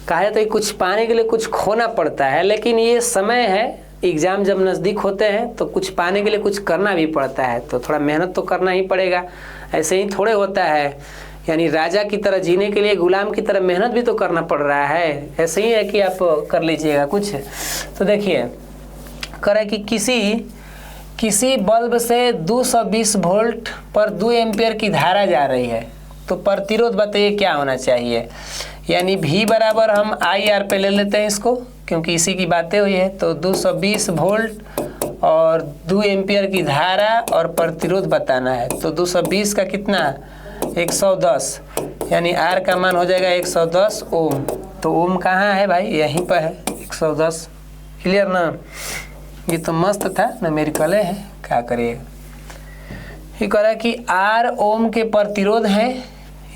कहा तो कुछ पाने के लिए कुछ खोना पड़ता है, लेकिन ये समय है, एग्ज़ाम जब नज़दीक होते हैं तो कुछ पाने के लिए कुछ करना भी पड़ता है, तो थोड़ा मेहनत तो करना ही पड़ेगा। ऐसे ही थोड़े होता है, यानी राजा की तरह जीने के लिए गुलाम की तरह मेहनत भी तो करना पड़ रहा है। ऐसे ही है कि आप कर लीजिएगा कुछ। तो देखिए करें कि किसी बल्ब से 220 वोल्ट पर 2 एम्पियर की धारा जा रही है, तो प्रतिरोध बताइए क्या होना चाहिए? यानी V बराबर हम IR पे ले लेते हैं इसको, क्योंकि इसी की बातें हुई है। तो 220 वोल्ट और 2 एम्पियर की धारा और प्रतिरोध बताना है। तो 220 का कितना? 110, यानी R का मान हो जाएगा 110 ओम। तो ओम कहाँ है भाई? यहीं पर है 110। क्लियर ना? ये तो मस्त था, न्यूमेरिकल है, क्या करिएगा। ये कह रहा है कि R ओम के प्रतिरोध हैं,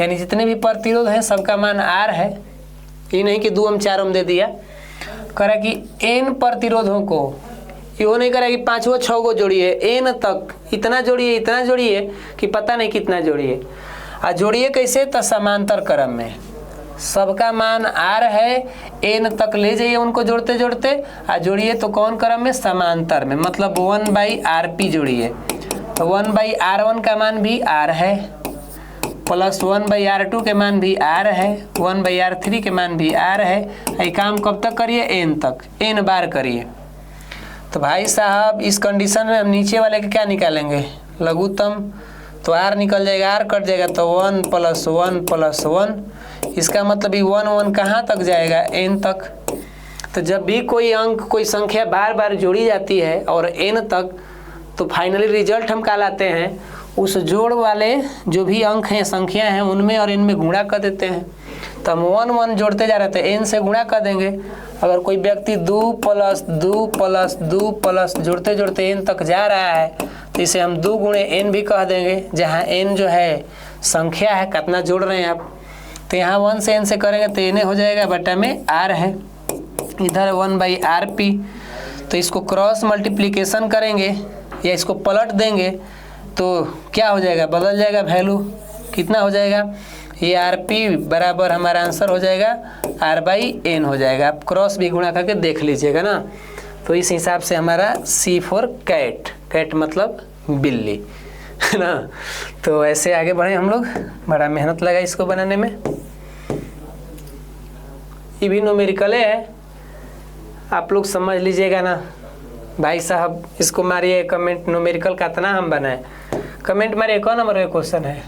यानी जितने भी प्रतिरोध हैं सबका मान R है। ये नहीं कि 2 ओम 4 ओम दे दिया। कह रहा है कि N प्रतिरोधों को, ये वो नहीं कह रहा है कि 5 गो 6 गो जोड़िए, N तक इतना जोड़िए कि पता नहीं कितना जोड़िए। जोड़िए कैसे? तो समांतर क्रम में सबका मान R है, N तक ले जाइए उनको जोड़ते जोड़ते, जोड़िए तो कौन क्रम में? समांतर में, मतलब 1/RP जोड़िए। तो 1/R1 का मान भी R है, प्लस 1/R2 के मान भी R है, 1/R3 के मान भी R है। ये काम कब तक करिए? N तक, N बार करिए। तो भाई साहब इस कंडीशन में हम नीचे वाले के क्या निकालेंगे? लघुत्तम। तो R निकल जाएगा, R कट जाएगा, तो 1 + 1 + 1। इसका मतलब ये 1 1 कहाँ तक जाएगा? N तक। तो जब भी कोई अंक, कोई संख्या बार बार जोड़ी जाती है और N तक, तो फाइनली रिजल्ट हम क्या लाते हैं? उस जोड़ वाले जो भी अंक हैं, संख्या हैं, उनमें और इनमें गुणा कर देते हैं। तो हम 1 1 जोड़ते जा रहे थे, N से गुणा कर देंगे। अगर कोई व्यक्ति 2 + 2 + 2 + जोड़ते जोड़ते N तक जा रहा है, तो इसे हम 2 × N भी कह देंगे, जहाँ N जो है संख्या है, कितना जोड़ रहे हैं आप। तो यहाँ 1 से N से करेंगे तो N हो जाएगा, बटा में R है, इधर 1/RP। तो इसको क्रॉस मल्टीप्लिकेशन करेंगे या इसको पलट देंगे तो क्या हो जाएगा? बदल जाएगा वैल्यू। कितना हो जाएगा? ये RP बराबर हमारा आंसर हो जाएगा R/N हो जाएगा। आप क्रॉस भी गुणा करके देख लीजिएगा ना। तो इस हिसाब से हमारा C4 कैट, कैट मतलब बिल्ली, है ना। तो ऐसे आगे बढ़े हम लोग, बड़ा मेहनत लगा इसको बनाने में। ये भी न्यूमेरिकल है, आप लोग समझ लीजिएगा ना भाई साहब। इसको मारिए कमेंट, न्यूमेरिकल का इतना हम बनाए, कमेंट मारिए। कौन नंबर में क्वेश्चन है?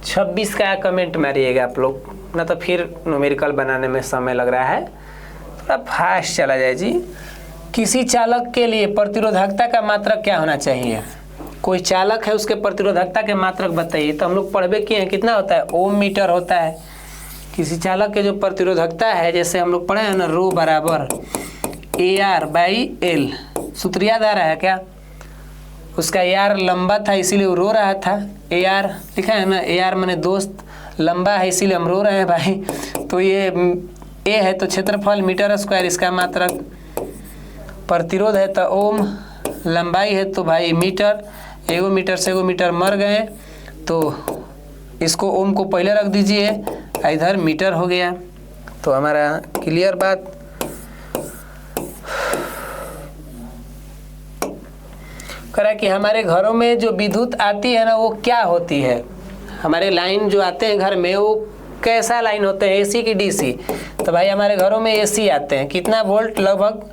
26 का कमेंट मारिएगा आप लोग, ना तो फिर न्यूमेरिकल बनाने में समय लग रहा है, थोड़ा फास्ट चला जाए जी। किसी चालक के लिए प्रतिरोधकता का मात्रक क्या होना चाहिए? कोई चालक है उसके प्रतिरोधकता के मात्रक बताइए। तो हम लोग पढ़वे किए हैं, कितना होता है? ओम मीटर होता है। किसी चालक के जो प्रतिरोधकता है, जैसे हम लोग पढ़े हैं ना, रो बराबर AR/L। सूत्र याद आ रहा है क्या? उसका AR लंबा था इसीलिए वो रो रहा था। AR लिखा है ना, AR माने दोस्त, लंबा है इसीलिए हम रो रहे हैं भाई। तो ये A है तो क्षेत्रफल मीटर स्क्वायर, इसका मात्रक। प्रतिरोध है तो ओम, लंबाई है तो भाई मीटर। एगो मीटर से एगो मीटर मर गए, तो इसको ओम को पहले रख दीजिए, इधर मीटर हो गया। तो हमारा क्लियर बात। कह रहा है कि हमारे घरों में जो विद्युत आती है ना, वो क्या होती है? हमारे लाइन जो आते हैं घर में, वो कैसा लाइन होते हैं, AC की DC? तो भाई हमारे घरों में AC आते हैं। कितना वोल्ट? लगभग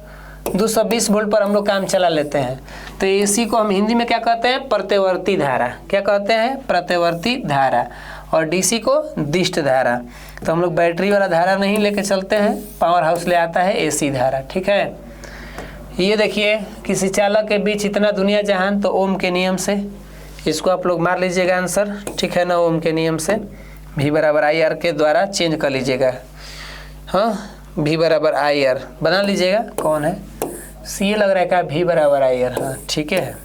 220 वोल्ट पर हम लोग काम चला लेते हैं। तो AC को हम हिंदी में क्या कहते हैं? प्रतिवर्ती धारा। क्या कहते हैं? प्रतिवर्ती धारा। और DC को दिष्ट धारा। तो हम लोग बैटरी वाला धारा नहीं लेके चलते हैं, पावर हाउस ले आता है AC धारा। ठीक है, ये देखिए, किसी चालक के बीच इतना दुनिया जहान, तो ओम के नियम से। इसको आप लोग मार लीजिएगा आंसर, ठीक है ना? ओम के नियम से V बराबर IR के द्वारा चेंज कर लीजिएगा। हाँ, V बराबर IR बना लीजिएगा। कौन है? C लग रहा है क्या? V बराबर IR। हाँ ठीक है।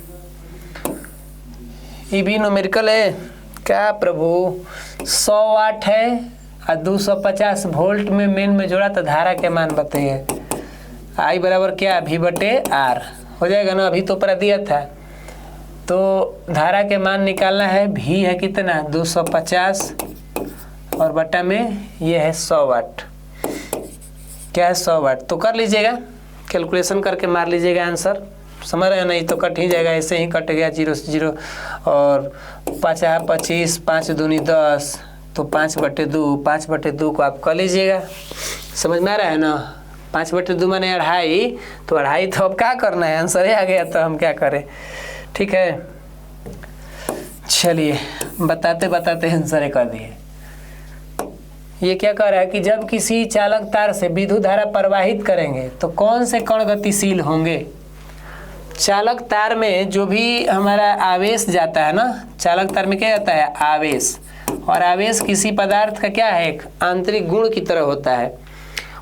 ये भी न्यूमेरिकल है क्या प्रभु? 100 वाट है और 250 वोल्ट में मेन में जोड़ा, तो धारा के मान बताइए। I बराबर क्या? V/R हो जाएगा ना? अभी तो पर दिया था। तो धारा के मान निकालना है। V है कितना? 250 और बटा में ये है 100 वाट। क्या है? 100 वाट। तो कर लीजिएगा, कैलकुलेशन करके मार लीजिएगा आंसर। समझ रहे हैं? नहीं तो कट ही जाएगा, ऐसे ही कट गया 0 से 0। और 5 25, 5 दूनी 10, तो 5/2। 5/2 को आप कर लीजिएगा। समझ में आ रहा है ना? 5/2 माने 2.5, तो 2.5 तो अब क्या करना है? आंसर ही आ गया, तो हम क्या करें? ठीक है, चलिए बताते बताते आंसर कर दिए। ये क्या कह रहा है कि जब किसी चालक तार से विद्युत धारा प्रवाहित करेंगे तो कौन से कण गतिशील होंगे? चालक तार में जो भी हमारा आवेश जाता है ना, चालक तार में क्या जाता है? आवेश। और आवेश किसी पदार्थ का क्या है? एक आंतरिक गुण की तरह होता है।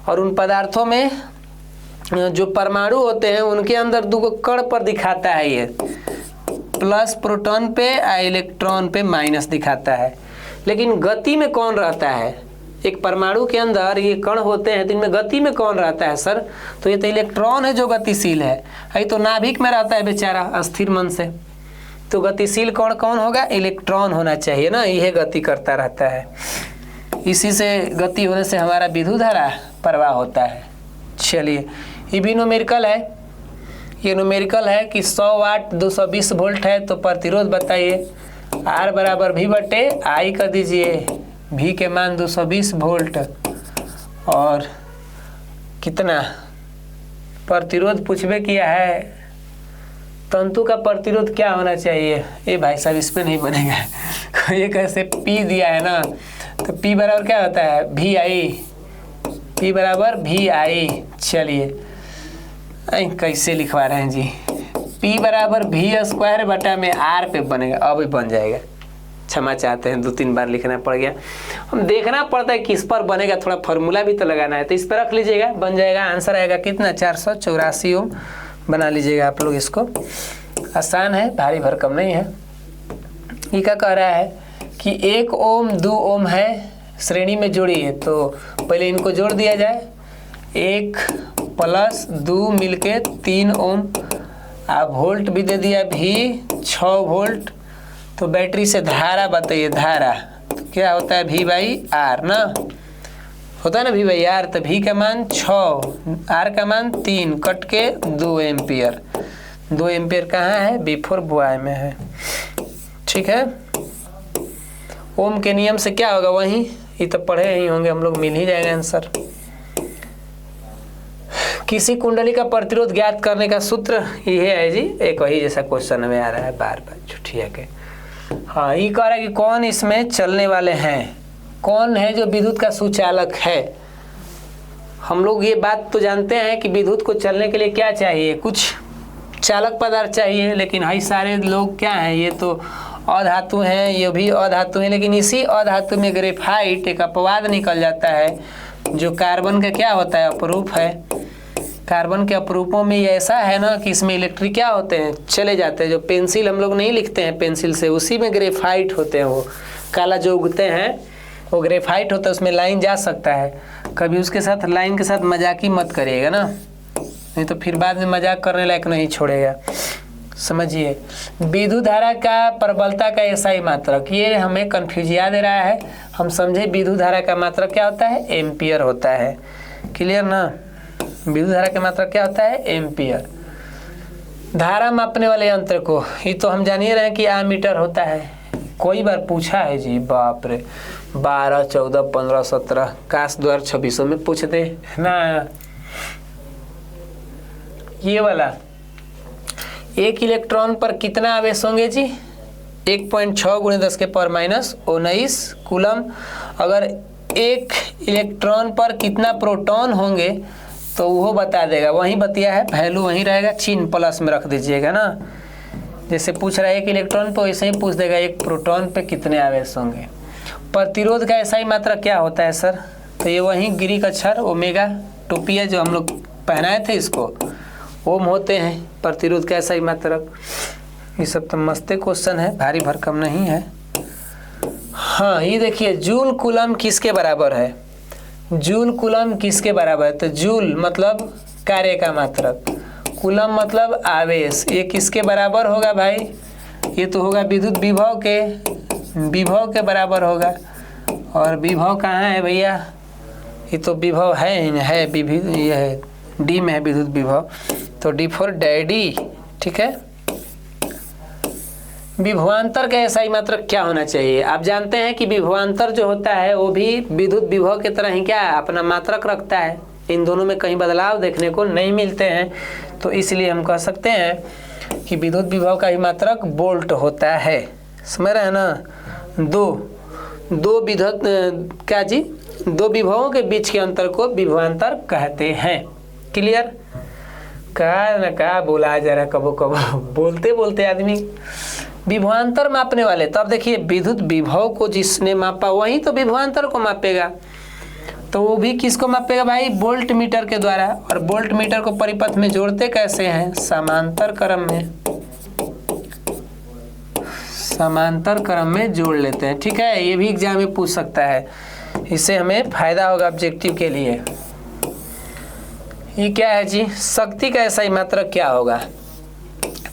और उन पदार्थों में जो परमाणु होते हैं, उनके अंदर 2 कण पर दिखाता है, ये प्लस प्रोटॉन पे और इलेक्ट्रॉन पे माइनस दिखाता है। लेकिन गति में कौन रहता है? एक परमाणु के अंदर ये कण होते हैं, तो इनमें गति में कौन रहता है सर? तो ये तो इलेक्ट्रॉन है जो गतिशील है। ये तो नाभिक में रहता है बेचारा अस्थिर मन से। तो गतिशील कण कौन होगा? इलेक्ट्रॉन होना चाहिए ना, यह गति करता रहता है। इसी से गति होने से हमारा विद्युत धारा प्रवाह होता है। चलिए, ये भी न्यूमेरिकल है। ये न्यूमेरिकल है कि 100 वाट 220 वोल्ट है, तो प्रतिरोध बताइए। R बराबर V/I कर दीजिए। V के मान 220 वोल्ट और कितना प्रतिरोध पूछबे किया है? तंतु का प्रतिरोध क्या होना चाहिए? ये भाई साहब इस पे नहीं बनेगा। ये कैसे P दिया है ना, तो P बराबर क्या होता है? VI। P बराबर VI। चलिए कैसे लिखवा रहे हैं जी? P बराबर V² बटा में R पे बनेगा। अब ही बन जाएगा, क्षमा चाहते हैं 2-3 बार लिखना पड़ गया। हम देखना पड़ता है किस पर बनेगा, थोड़ा फॉर्मूला भी तो लगाना है। तो इस पर रख लीजिएगा, बन जाएगा। आंसर आएगा कितना? 484 ओम। बना लीजिएगा आप लोग इसको। आसान है, भारी भरकम नहीं है। ये क्या कह रहा है कि 1 ओम 2 ओम है, श्रेणी में जोड़िए। तो पहले इनको जोड़ दिया जाए। 1 + 2 मिलके 3 ओम। आप वोल्ट भी दे दिया, V 6 वोल्ट। तो बैटरी से धारा बताइए। धारा तो क्या होता है? V/R ना होता है ना, V/R। तो V का मान 6, R का मान 3, कट के 2 एम्पियर। 2 एम्पियर कहाँ है? B4 बॉय में है। ठीक है, ओम के नियम से क्या होगा? वहीं ये तो पढ़े ही होंगे हम लोग, मिल ही जाएगा आंसर। किसी कुंडली का प्रतिरोध ज्ञात करने का सूत्र ये है जी, एक वही जैसा क्वेश्चन में आ रहा है बार बार छुट्टिया के। हाँ, ये कह रहा है कि कौन इसमें चलने वाले हैं, कौन है जो विद्युत का सुचालक है। हम लोग ये बात तो जानते हैं कि विद्युत को चलने के लिए क्या चाहिए, कुछ चालक पदार्थ चाहिए, लेकिन हाई सारे लोग क्या हैं, ये तो अधातु हैं, ये भी अधातु हैं, लेकिन इसी अधातु में ग्रेफाइट एक अपवाद निकल जाता है जो कार्बन का क्या होता है, अपरूप है। कार्बन के अपरूपों में ये ऐसा है ना कि इसमें इलेक्ट्रिक क्या होते हैं, चले जाते हैं। जो पेंसिल हम लोग नहीं लिखते हैं पेंसिल से, उसी में ग्रेफाइट होते हैं, वो काला जो उगते हैं वो ग्रेफाइट होता है, उसमें लाइन जा सकता है। कभी उसके साथ लाइन के साथ मजाक ही मत करिएगा ना, नहीं तो फिर बाद में मजाक करने लायक नहीं छोड़ेगा। समझिए, विद्युत धारा का प्रबलता का एसआई मात्रक, ये हमें कन्फ्यूजिया दे रहा है। हम समझे विद्युत धारा का मात्रक क्या होता है, एम्पियर होता है। क्लियर ना, विद्युत धारा का मात्रक क्या होता है, एम्पियर। धारा मापने वाले यंत्र को, ये तो हम जानिए रहे हैं कि एमीटर होता है। कोई बार पूछा है जी, बाप रे 12, 14, 15, 17, काश 2026 में पूछते ना। ये वाला, एक इलेक्ट्रॉन पर कितना आवेश होंगे जी, 1.6 × 10⁻⁻19 कूलम। अगर एक इलेक्ट्रॉन पर कितना प्रोटॉन होंगे तो वो बता देगा, वहीं बतिया है, वैल्यू वहीं रहेगा, चिन्ह प्लस में रख दीजिएगा ना। जैसे पूछ रहा है एक इलेक्ट्रॉन पर, वैसे ही पूछ देगा एक प्रोटॉन पे कितने आवेश होंगे। प्रतिरोध का एसआई मात्रक क्या होता है सर, तो ये वहीं ग्रीक अक्षर ओमेगा टोपी है जो हम लोग पहनाए थे, इसको ओम होते हैं प्रतिरोध का एसआई मात्रक। ये सब तो मस्ते क्वेश्चन है, भारी भरकम नहीं है। हाँ, ये देखिए, जूल कूलम किसके बराबर है, जूल कूलम किसके बराबर है, तो जूल मतलब कार्य का मात्रक, कूलम मतलब आवेश। ये किसके बराबर होगा भाई, ये तो होगा विद्युत विभव के बराबर होगा। और विभव कहाँ है भैया, ये तो विभव है ये है डी में है विद्युत विभव, तो डी फॉर डैडी। ठीक है, विभवांतर का एसआई मात्रक क्या होना चाहिए। आप जानते हैं कि विभवांतर जो होता है वो भी विद्युत विभव की तरह ही क्या अपना मात्रक रखता है, इन दोनों में कहीं बदलाव देखने को नहीं मिलते हैं। तो इसलिए हम कह सकते हैं कि विद्युत विभव का ही मात्रक वोल्ट होता है। समझ रहे हैं ना, दो विद्युत क्या जी, दो विभवों के बीच के अंतर को विभवांतर कहते हैं। क्लियर, कहा ना कहा बोला जा रहा, कबो कबो बोलते बोलते आदमी। विभवांतर मापने वाले, तो अब देखिए विद्युत विभव को जिसने मापा वही तो विभवांतर को मापेगा, तो वो भी किसको मापेगा भाई, वोल्ट मीटर के द्वारा। और वोल्ट मीटर को परिपथ में जोड़ते कैसे हैं, समांतर क्रम में, समांतर क्रम में जोड़ लेते हैं। ठीक है, ये भी एग्जाम में पूछ सकता है, इससे हमें फायदा होगा ऑब्जेक्टिव के लिए। ये क्या है जी, शक्ति का एसआई मात्रक क्या होगा,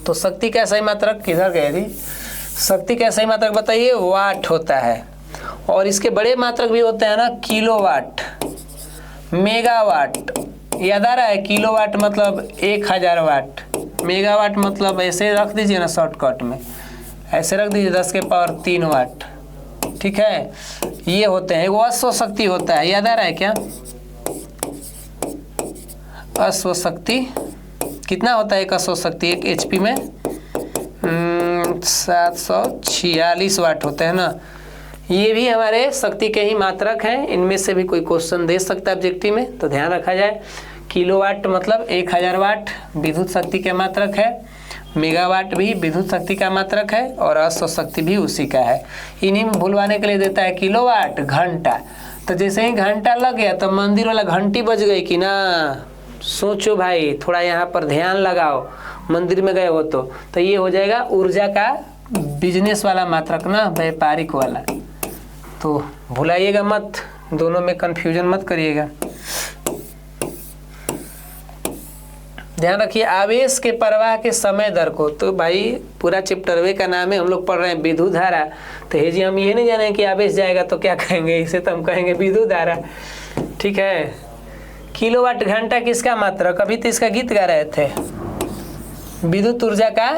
तो शक्ति का एसआई मात्रक किधर गए जी, शक्ति का एसआई मात्रक बताइए, वाट होता है। और इसके बड़े मात्रक भी होते हैं ना, किलोवाट, मेगावाट। याद आ रहा है, किलोवाट मतलब 1000 वाट, मेगावाट मतलब ऐसे रख दीजिए ना शॉर्टकट में, ऐसे रख दीजिए 10⁻³ वाट। ठीक है, ये होते हैं। वो अश्व शक्ति होता है, याद आ रहा है क्या, अश्व शक्ति कितना होता है, एक अश्व शक्ति एक HP में 746 वाट होते हैं ना। ये भी हमारे शक्ति के ही मात्रक हैं, इनमें से भी कोई क्वेश्चन दे सकता है ऑब्जेक्टिव में, तो ध्यान रखा जाए। किलोवाट मतलब 1000 वाट विद्युत शक्ति के मात्रक है, मेगावाट भी विद्युत शक्ति का मात्रक है, और अश्व शक्ति भी उसी का है। इन्हीं में भूलवाने के लिए देता है किलोवाट, घंटा। तो जैसे ही घंटा लग गया तो मंदिर वाला घंटी बज गई कि ना, सोचो भाई, थोड़ा यहाँ पर ध्यान लगाओ, मंदिर में गए हो तो ये हो जाएगा ऊर्जा का बिजनेस वाला मात्रक ना, व्यापारिक वाला। तो भुलाइएगा मत, दोनों में कंफ्यूजन मत करिएगा। ध्यान रखिए, आवेश के प्रवाह के समय दर को, तो भाई पूरा चैप्टरवे का नाम है, हम लोग पढ़ रहे हैं विद्युत धारा, तो हे जी हम ये नहीं जाने कि आवेश जाएगा तो क्या कहेंगे, इसे तो हम कहेंगे विद्युत धारा। ठीक है, किलोवाट घंटा किसका मात्रक, अभी तो इसका गीत गा रहे थे। विद्युत ऊर्जा का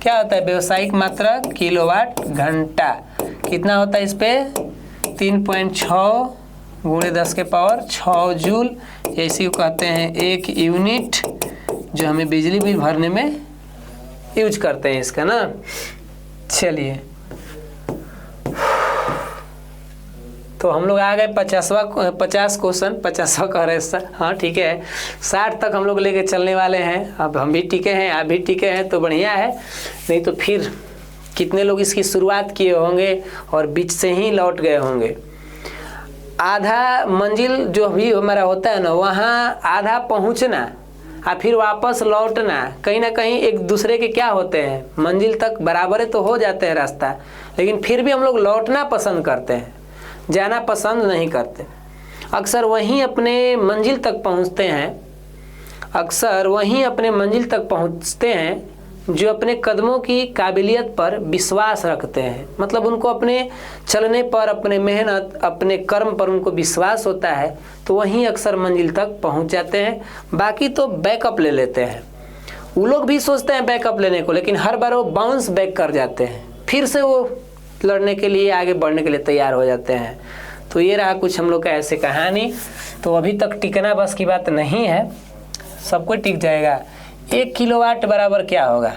क्या होता है, व्यवसायिक मात्रक किलोवाट घंटा। कितना होता है इस पे, 3.6 गुणे 10 के पावर 6 जूल, इसी को कहते हैं 1 यूनिट, जो हमें बिजली बिल भरने में यूज करते हैं इसका ना। चलिए, तो हम लोग आ गए 50 क्वेश्चन, 50वां कह रहे सर, हाँ ठीक है, 60 तक हम लोग लेके चलने वाले हैं। अब हम भी टिके हैं, आप भी टिके हैं तो बढ़िया है, नहीं तो फिर कितने लोग इसकी शुरुआत किए होंगे और बीच से ही लौट गए होंगे। आधा मंजिल जो भी हमारा होता है ना, वहाँ आधा पहुँचना और फिर वापस लौटना, कहीं ना कहीं एक दूसरे के क्या होते हैं, मंजिल तक बराबर तो हो जाते हैं रास्ता, लेकिन फिर भी हम लोग लौटना पसंद करते हैं, जाना पसंद नहीं करते। अक्सर वहीं अपने मंजिल तक पहुंचते हैं, जो अपने कदमों की काबिलियत पर विश्वास रखते हैं। मतलब उनको अपने चलने पर, अपने मेहनत, अपने कर्म पर उनको विश्वास होता है, तो वहीं अक्सर मंजिल तक पहुंच जाते हैं। बाकी तो बैकअप ले लेते हैं। वो लोग भी सोचते हैं बैकअप लेने को, लेकिन हर बार वो बाउंस बैक कर जाते हैं, फिर से वो लड़ने के लिए, आगे बढ़ने के लिए तैयार हो जाते हैं। तो ये रहा कुछ हम लोग का ऐसे कहानी। तो अभी तक टिकना बस की बात नहीं है, सबको टिक जाएगा। 1 किलोवाट बराबर क्या होगा?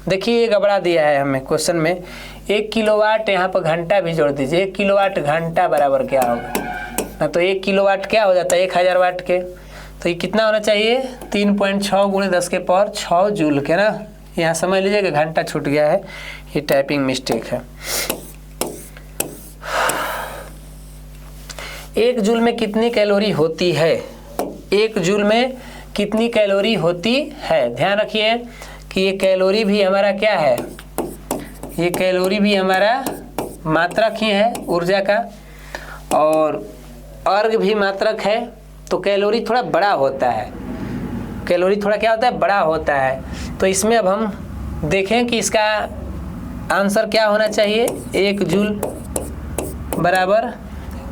देखिए, ये गबड़ा दिया है हमें क्वेश्चन में, 1 किलोवाट, यहाँ पर घंटा भी जोड़ दीजिए। 1 किलोवाट घंटा बराबर क्या होगा ना? तो 1 किलोवाट क्या हो जाता है 1000 वाट के, तो ये कितना होना चाहिए 3.6 गुणे 10 के पावर 6 जूल के ना। यहाँ समझ लीजिएगा घंटा छूट गया है, ये टाइपिंग मिस्टेक है। 1 जूल में कितनी कैलोरी होती है? 1 जूल में कितनी कैलोरी होती है? ध्यान रखिए कि ये कैलोरी भी हमारा क्या है, ये कैलोरी भी हमारा मात्रक ही है ऊर्जा का, और अर्घ भी मात्रक है। तो कैलोरी थोड़ा बड़ा होता है, कैलोरी थोड़ा क्या होता है, बड़ा होता है। तो इसमें अब हम देखें कि इसका आंसर क्या होना चाहिए। 1 जूल बराबर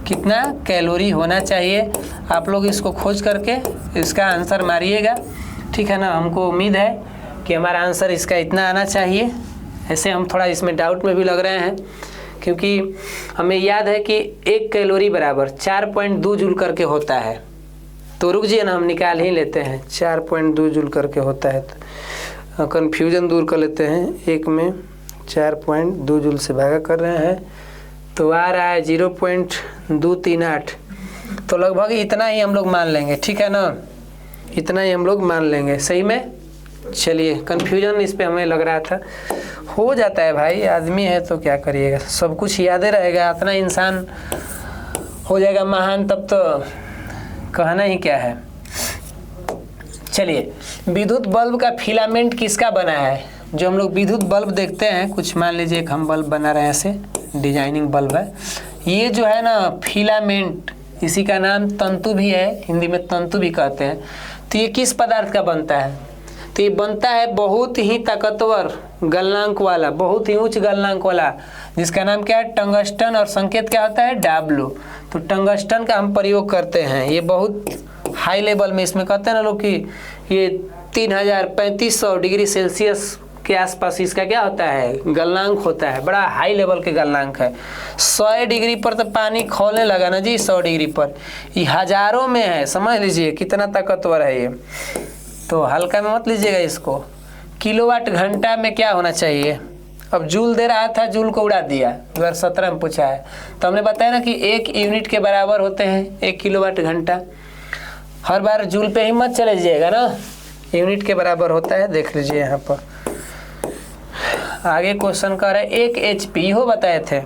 कितना कैलोरी होना चाहिए, आप लोग इसको खोज करके इसका आंसर मारिएगा, ठीक है ना। हमको उम्मीद है कि हमारा आंसर इसका इतना आना चाहिए। ऐसे हम थोड़ा इसमें डाउट में भी लग रहे हैं, क्योंकि हमें याद है कि 1 कैलोरी बराबर 4.2 जूल करके होता है। तो रुक जाइए ना, हम निकाल ही लेते हैं। 4.2 जूल करके होता है, तो कन्फ्यूजन दूर कर लेते हैं। 1 में 4.2 जूल से भागा कर रहे हैं, तो आ रहा है 0.238। तो लगभग इतना ही हम लोग मान लेंगे, ठीक है ना, इतना ही हम लोग मान लेंगे। सही में, चलिए, कन्फ्यूजन इस पे हमें लग रहा था, हो जाता है भाई, आदमी है तो क्या करिएगा, सब कुछ याद रहेगा। इतना इंसान हो जाएगा महान, तब तो कहना ही क्या है। चलिए, विद्युत बल्ब का फिलामेंट किसका बना है? जो हम लोग विद्युत बल्ब देखते हैं, कुछ मान लीजिए एक हम बल्ब बना रहे हैं, ऐसे डिजाइनिंग बल्ब है, ये जो है ना फिलामेंट, इसी का नाम तंतु भी है, हिंदी में तंतु भी कहते हैं। तो ये किस पदार्थ का बनता है? तो ये बनता है बहुत ही ताकतवर गलनांक वाला, बहुत ही उच्च गलनांक वाला, जिसका नाम क्या है, टंगस्टन, और संकेत क्या होता है, W। तो टंगस्टन का हम प्रयोग करते हैं। ये बहुत हाई लेवल में, इसमें कहते हैं ना लोग कि ये 3500 डिग्री सेल्सियस के आसपास इसका क्या होता है, गलनांक होता है, बड़ा हाई लेवल के गलनांक है। 100 डिग्री पर तो पानी खौलने लगा ना जी, 100 डिग्री पर, ये हजारों में है, समझ लीजिए कितना ताकतवर है ये। तो हल्का में मत लीजिएगा इसको। किलोवाट घंटा में क्या होना चाहिए? अब जूल दे रहा था, जूल को उड़ा दिया, 2017 में पूछा है, तो हमने बताया ना कि 1 यूनिट के बराबर होते हैं 1 किलोवाट घंटा। हर बार जूल पे ही मत चले जाइएगा ना, यूनिट के बराबर होता है, देख लीजिए यहाँ पर। आगे क्वेश्चन कर रहे हैं 1 HP हो बताए थे,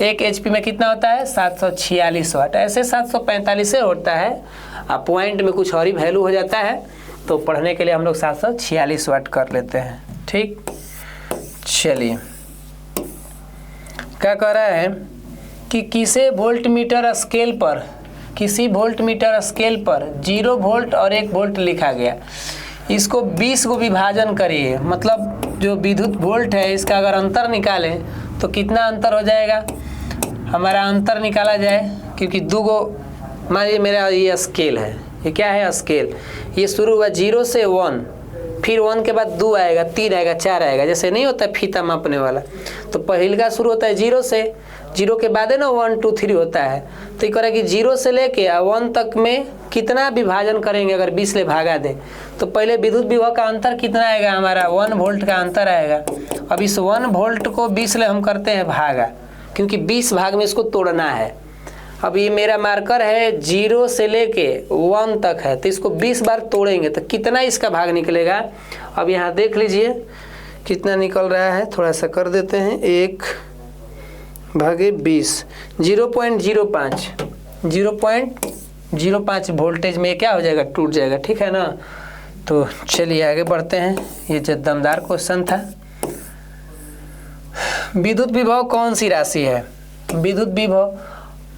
1 HP में कितना होता है, 746 वाट। ऐसे 745 होता है, अब पॉइंट में कुछ और ही वैल्यू हो जाता है, तो पढ़ने के लिए हम लोग 746 वाट कर लेते हैं, ठीक। चलिए, क्या कह रहा है कि किसी वोल्टमीटर स्केल पर, किसी वोल्टमीटर स्केल पर 0 वोल्ट और 1 वोल्ट लिखा गया, इसको 20 को विभाजन करिए। मतलब जो विद्युत वोल्ट है, इसका अगर अंतर निकालें तो कितना अंतर हो जाएगा, हमारा अंतर निकाला जाए, क्योंकि 2 गो, मान लीजिए मेरा ये स्केल है, ये क्या है, स्केल, ये शुरू हुआ 0 से 1, फिर 1 के बाद 2 आएगा, 3 आएगा, 4 आएगा, जैसे नहीं होता फीता मापने वाला। तो पहले का शुरू होता है 0 से, जीरो के बाद है ना 1 2 3 होता है। तो ये कह रहा है कि 0 से लेके 1 तक में कितना विभाजन करेंगे अगर 20 ले भागा दें। तो पहले विद्युत विभव का अंतर कितना आएगा हमारा 1 वोल्ट का अंतर आएगा। अब इस 1 वोल्ट को 20 ले हम करते हैं भागा, क्योंकि 20 भाग में इसको तोड़ना है। अब ये मेरा मार्कर है 0 से लेके 1 तक है, तो इसको 20 बार तोड़ेंगे तो कितना इसका भाग निकलेगा। अब यहाँ देख लीजिए कितना निकल रहा है, थोड़ा सा कर देते हैं 1 भागे 20 0.05 वोल्टेज में क्या हो जाएगा, टूट जाएगा। ठीक है ना। तो चलिए आगे बढ़ते हैं। ये जो दमदार क्वेश्चन था, विद्युत विभव कौन सी राशि है। विद्युत विभव,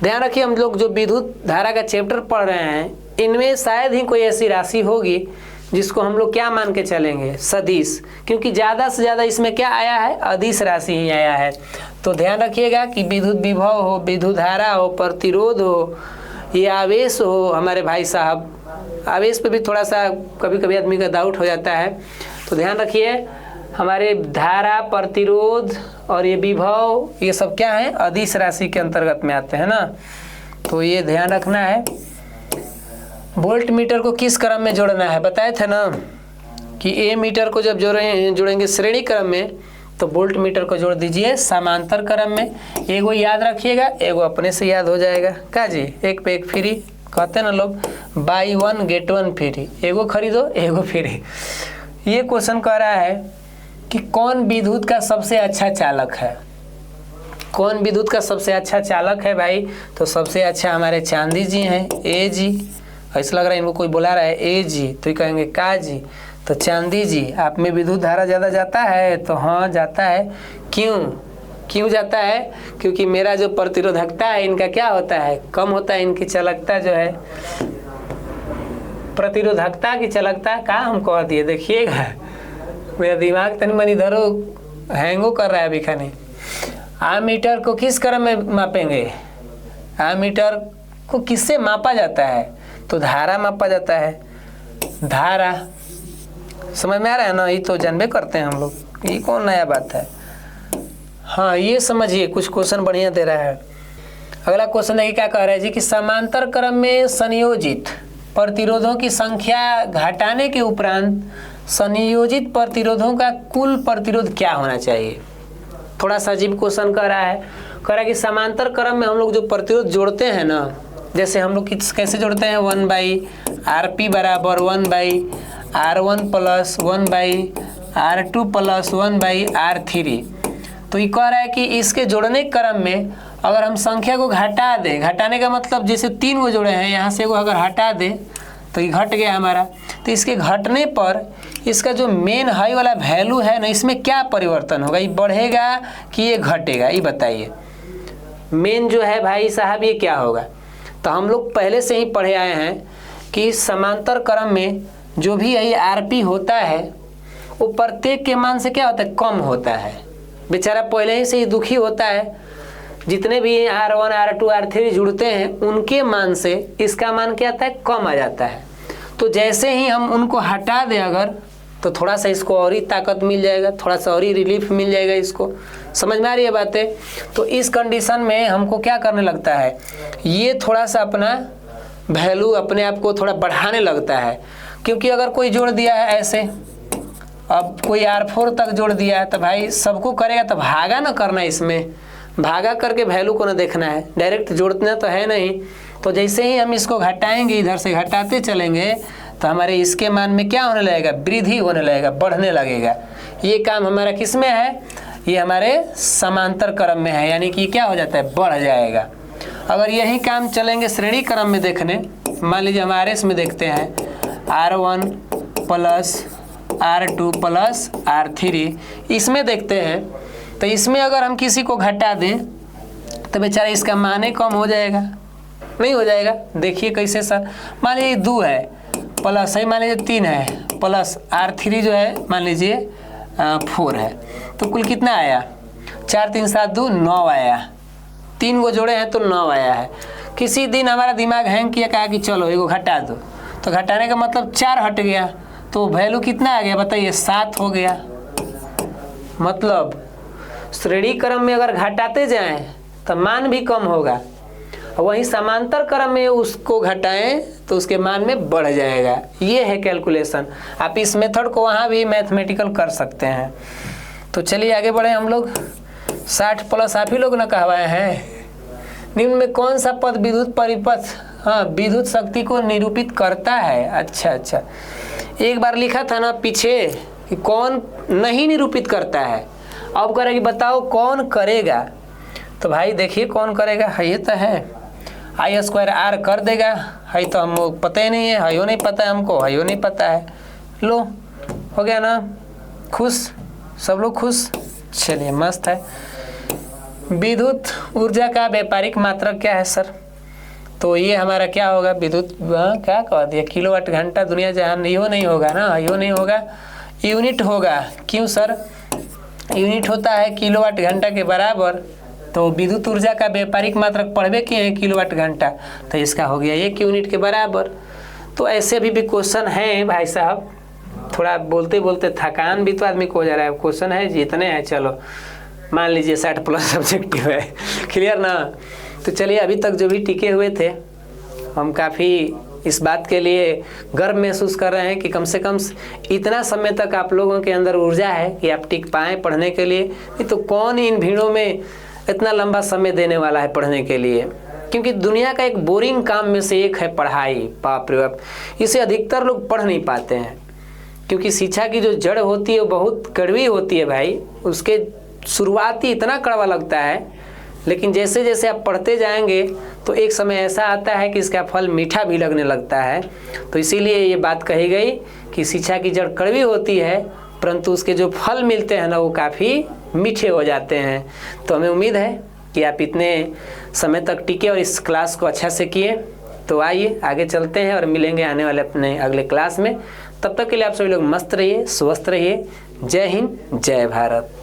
ध्यान रखिए हम लोग जो विद्युत धारा का चैप्टर पढ़ रहे हैं इनमें शायद ही कोई ऐसी राशि होगी जिसको हम लोग क्या मान के चलेंगे, सदिश, क्योंकि ज़्यादा से ज़्यादा इसमें क्या आया है, अदिश राशि ही आया है। तो ध्यान रखिएगा कि विद्युत विभव हो, विद्युत धारा हो, प्रतिरोध हो, ये आवेश हो हमारे भाई साहब, आवेश पे भी थोड़ा सा कभी कभी आदमी का डाउट हो जाता है। तो ध्यान रखिए हमारे धारा, प्रतिरोध और ये विभव, ये सब क्या है, अदिश राशि के अंतर्गत में आते हैं ना। तो ये ध्यान रखना है। वोल्ट मीटर को किस क्रम में जोड़ना है, बताए थे ना कि ए मीटर को जब जोड़ेंगे श्रेणी क्रम में, तो वोल्ट मीटर को जोड़ दीजिए समांतर क्रम में। एगो याद रखिएगा, एगो अपने से याद हो जाएगा का जी, एक पे एक फ्री कहते ना लोग, बाई 1 गेट 1 फ्री, एगो खरीदो एगो फ्री। ये क्वेश्चन कह रहा है कि कौन विद्युत का सबसे अच्छा चालक है। कौन विद्युत का सबसे अच्छा चालक है भाई, तो सबसे अच्छा हमारे चांदी जी हैं, ए जी। ऐसा लग रहा है इनको कोई बुला रहा है ए जी, तो ये कहेंगे का जी, तो चांदी जी आप में विद्युत धारा ज़्यादा जाता है, तो हाँ जाता है। क्यों जाता है, क्योंकि मेरा जो प्रतिरोधकता है इनका क्या होता है, कम होता है। इनकी चालकता जो है, प्रतिरोधकता की चालकता का हम कह दिए, देखिएगा मेरा दिमाग तनी मनी इधर हैंगो कर रहा है अभी खाने। आमीटर को किस क्रम में मापेंगे, आमीटर को किससे मापा जाता है, तो धारा मापा जाता है। धारा समझ में आ रहा है ना, ये तो जानबे करते हैं हम लोग, ये कौन नया बात है। हाँ ये समझिए, कुछ क्वेश्चन बढ़िया दे रहा है। अगला क्वेश्चन है क्या कह रहा है जी कि समांतर क्रम में संयोजित प्रतिरोधों की संख्या घटाने के उपरांत संयोजित प्रतिरोधों का कुल प्रतिरोध क्या होना चाहिए। थोड़ा सा अजीब क्वेश्चन कर रहा है। कह रहा है कि समांतर क्रम में हम लोग जो प्रतिरोध जोड़ते हैं ना, जैसे हम लोग कैसे जोड़ते हैं, 1/RP बराबर 1/R1 plus 1/R2 plus 1/R3। तो ये कह रहा है कि इसके जोड़ने क्रम में अगर हम संख्या को घटा दें, घटाने का मतलब जैसे 3 को जोड़े हैं, यहाँ से वो अगर हटा दें तो ये घट गया हमारा। तो इसके घटने पर इसका जो मेन हाई वाला वैल्यू है ना, इसमें क्या परिवर्तन होगा, ये बढ़ेगा कि ये घटेगा, ये बताइए। मेन जो है भाई साहब ये क्या होगा। तो हम लोग पहले से ही पढ़े आए हैं कि समांतर क्रम में जो भी ये आरपी होता है वो प्रत्येक के मान से क्या होता है, कम होता है। बेचारा पहले ही से ही दुखी होता है। जितने भी R1 R2 R3 जुड़ते हैं उनके मान से इसका मान क्या आता है, कम आ जाता है। तो जैसे ही हम उनको हटा दें अगर, तो थोड़ा सा इसको और ही ताकत मिल जाएगा, थोड़ा सा और ही रिलीफ मिल जाएगा। इसको समझ में आ रही है बातें। तो इस कंडीशन में हमको क्या करने लगता है, ये थोड़ा सा अपना वैल्यू अपने आप को थोड़ा बढ़ाने लगता है। क्योंकि अगर कोई जोड़ दिया है ऐसे, अब कोई R4 तक जोड़ दिया है, तो भाई सबको करेगा तो भागा ना करना, इसमें भागा करके वैल्यू को ना देखना है, डायरेक्ट जोड़ना तो है नहीं। तो जैसे ही हम इसको घटाएंगे, इधर से घटाते चलेंगे, तो हमारे इसके मान में क्या होने लगेगा, वृद्धि होने लगेगा, बढ़ने लगेगा। ये काम हमारा किस में है, ये हमारे समांतर क्रम में है, यानी कि क्या हो जाता है, बढ़ जाएगा। अगर यही काम चलेंगे श्रेणी क्रम में देखने, मान लीजिए हम RS में देखते हैं R1 plus R2 plus R3, इसमें देखते हैं। तो इसमें अगर हम किसी को घटा दें तो बेचारा इसका मान कम हो जाएगा, नहीं हो जाएगा। देखिए कैसे सर, मान लीजिए 2 है प्लस है, मान लीजिए 3 है प्लस R3 जो है मान लीजिए 4 है, तो कुल कितना आया, 4 3 7 2 9 आया। 3 को जोड़े हैं तो 9 आया है। किसी दिन हमारा दिमाग हैंग किया, कहा कि चलो एगो घटा दो, तो घटाने का मतलब 4 हट गया, तो वैल्यू कितना आ गया बताइए, 7 हो गया। मतलब श्रेणी क्रम में अगर घटाते जाएं तो मान भी कम होगा, और वहीं समांतर क्रम में उसको घटाएं तो उसके मान में बढ़ जाएगा। ये है कैलकुलेशन। आप इस मेथड को वहाँ भी मैथमेटिकल कर सकते हैं। तो चलिए आगे बढ़े हम लोग। 60 प्लस आप ही लोग ना कहवाए हैं। निम्न में कौन सा पद विद्युत परिपथ, हाँ, विद्युत शक्ति को निरूपित करता है। अच्छा, एक बार लिखा था ना पीछे कि कौन नहीं निरूपित करता है। अब करेगी, बताओ कौन करेगा। तो भाई देखिए कौन करेगा, है ये तो है I² कर देगा। है तो हमको पता ही नहीं है, हयो नहीं पता है हमको, हयो नहीं पता है। लो हो गया ना, खुश, सब लोग खुश। चलिए मस्त है। विद्युत ऊर्जा का व्यापारिक मात्रक क्या है सर? तो ये हमारा क्या होगा, विद्युत क्या कह दिया, किलोवाट घंटा दुनिया जहान। यो नहीं होगा ना, यो नहीं होगा, यूनिट होगा। क्यों सर? यूनिट होता है किलोवाट घंटा के बराबर। तो विद्युत ऊर्जा का व्यापारिक मात्रक पढ़वे किए हैं किलोवाट घंटा, तो इसका हो गया 1 यूनिट के बराबर। तो ऐसे भी क्वेश्चन हैं भाई साहब, थोड़ा बोलते बोलते थकान भी तो आदमी को हो जा रहा है। क्वेश्चन है जितने हैं, चलो मान लीजिए 60 प्लस सब्जेक्टिव है। क्लियर ना? तो चलिए अभी तक जो भी टिके हुए थे, हम काफ़ी इस बात के लिए गर्व महसूस कर रहे हैं कि कम से कम इतना समय तक आप लोगों के अंदर ऊर्जा है कि आप टिक पाएँ पढ़ने के लिए। नहीं तो कौन इन भीड़ों में इतना लंबा समय देने वाला है पढ़ने के लिए, क्योंकि दुनिया का एक बोरिंग काम में से एक है पढ़ाई। बाप रे बाप, इसे अधिकतर लोग पढ़ नहीं पाते हैं, क्योंकि शिक्षा की जो जड़ होती है वो बहुत कड़वी होती है भाई। उसके शुरुआती इतना कड़वा लगता है, लेकिन जैसे जैसे आप पढ़ते जाएंगे तो एक समय ऐसा आता है कि इसका फल मीठा भी लगने लगता है। तो इसीलिए ये बात कही गई कि शिक्षा की जड़ कड़वी होती है, परंतु उसके जो फल मिलते हैं ना वो काफ़ी मीठे हो जाते हैं। तो हमें उम्मीद है कि आप इतने समय तक टिके और इस क्लास को अच्छा से किए। तो आइए आगे चलते हैं और मिलेंगे आने वाले अपने अगले क्लास में। तब तक के लिए आप सभी लोग मस्त रहिए, स्वस्थ रहिए। जय हिंद, जय भारत।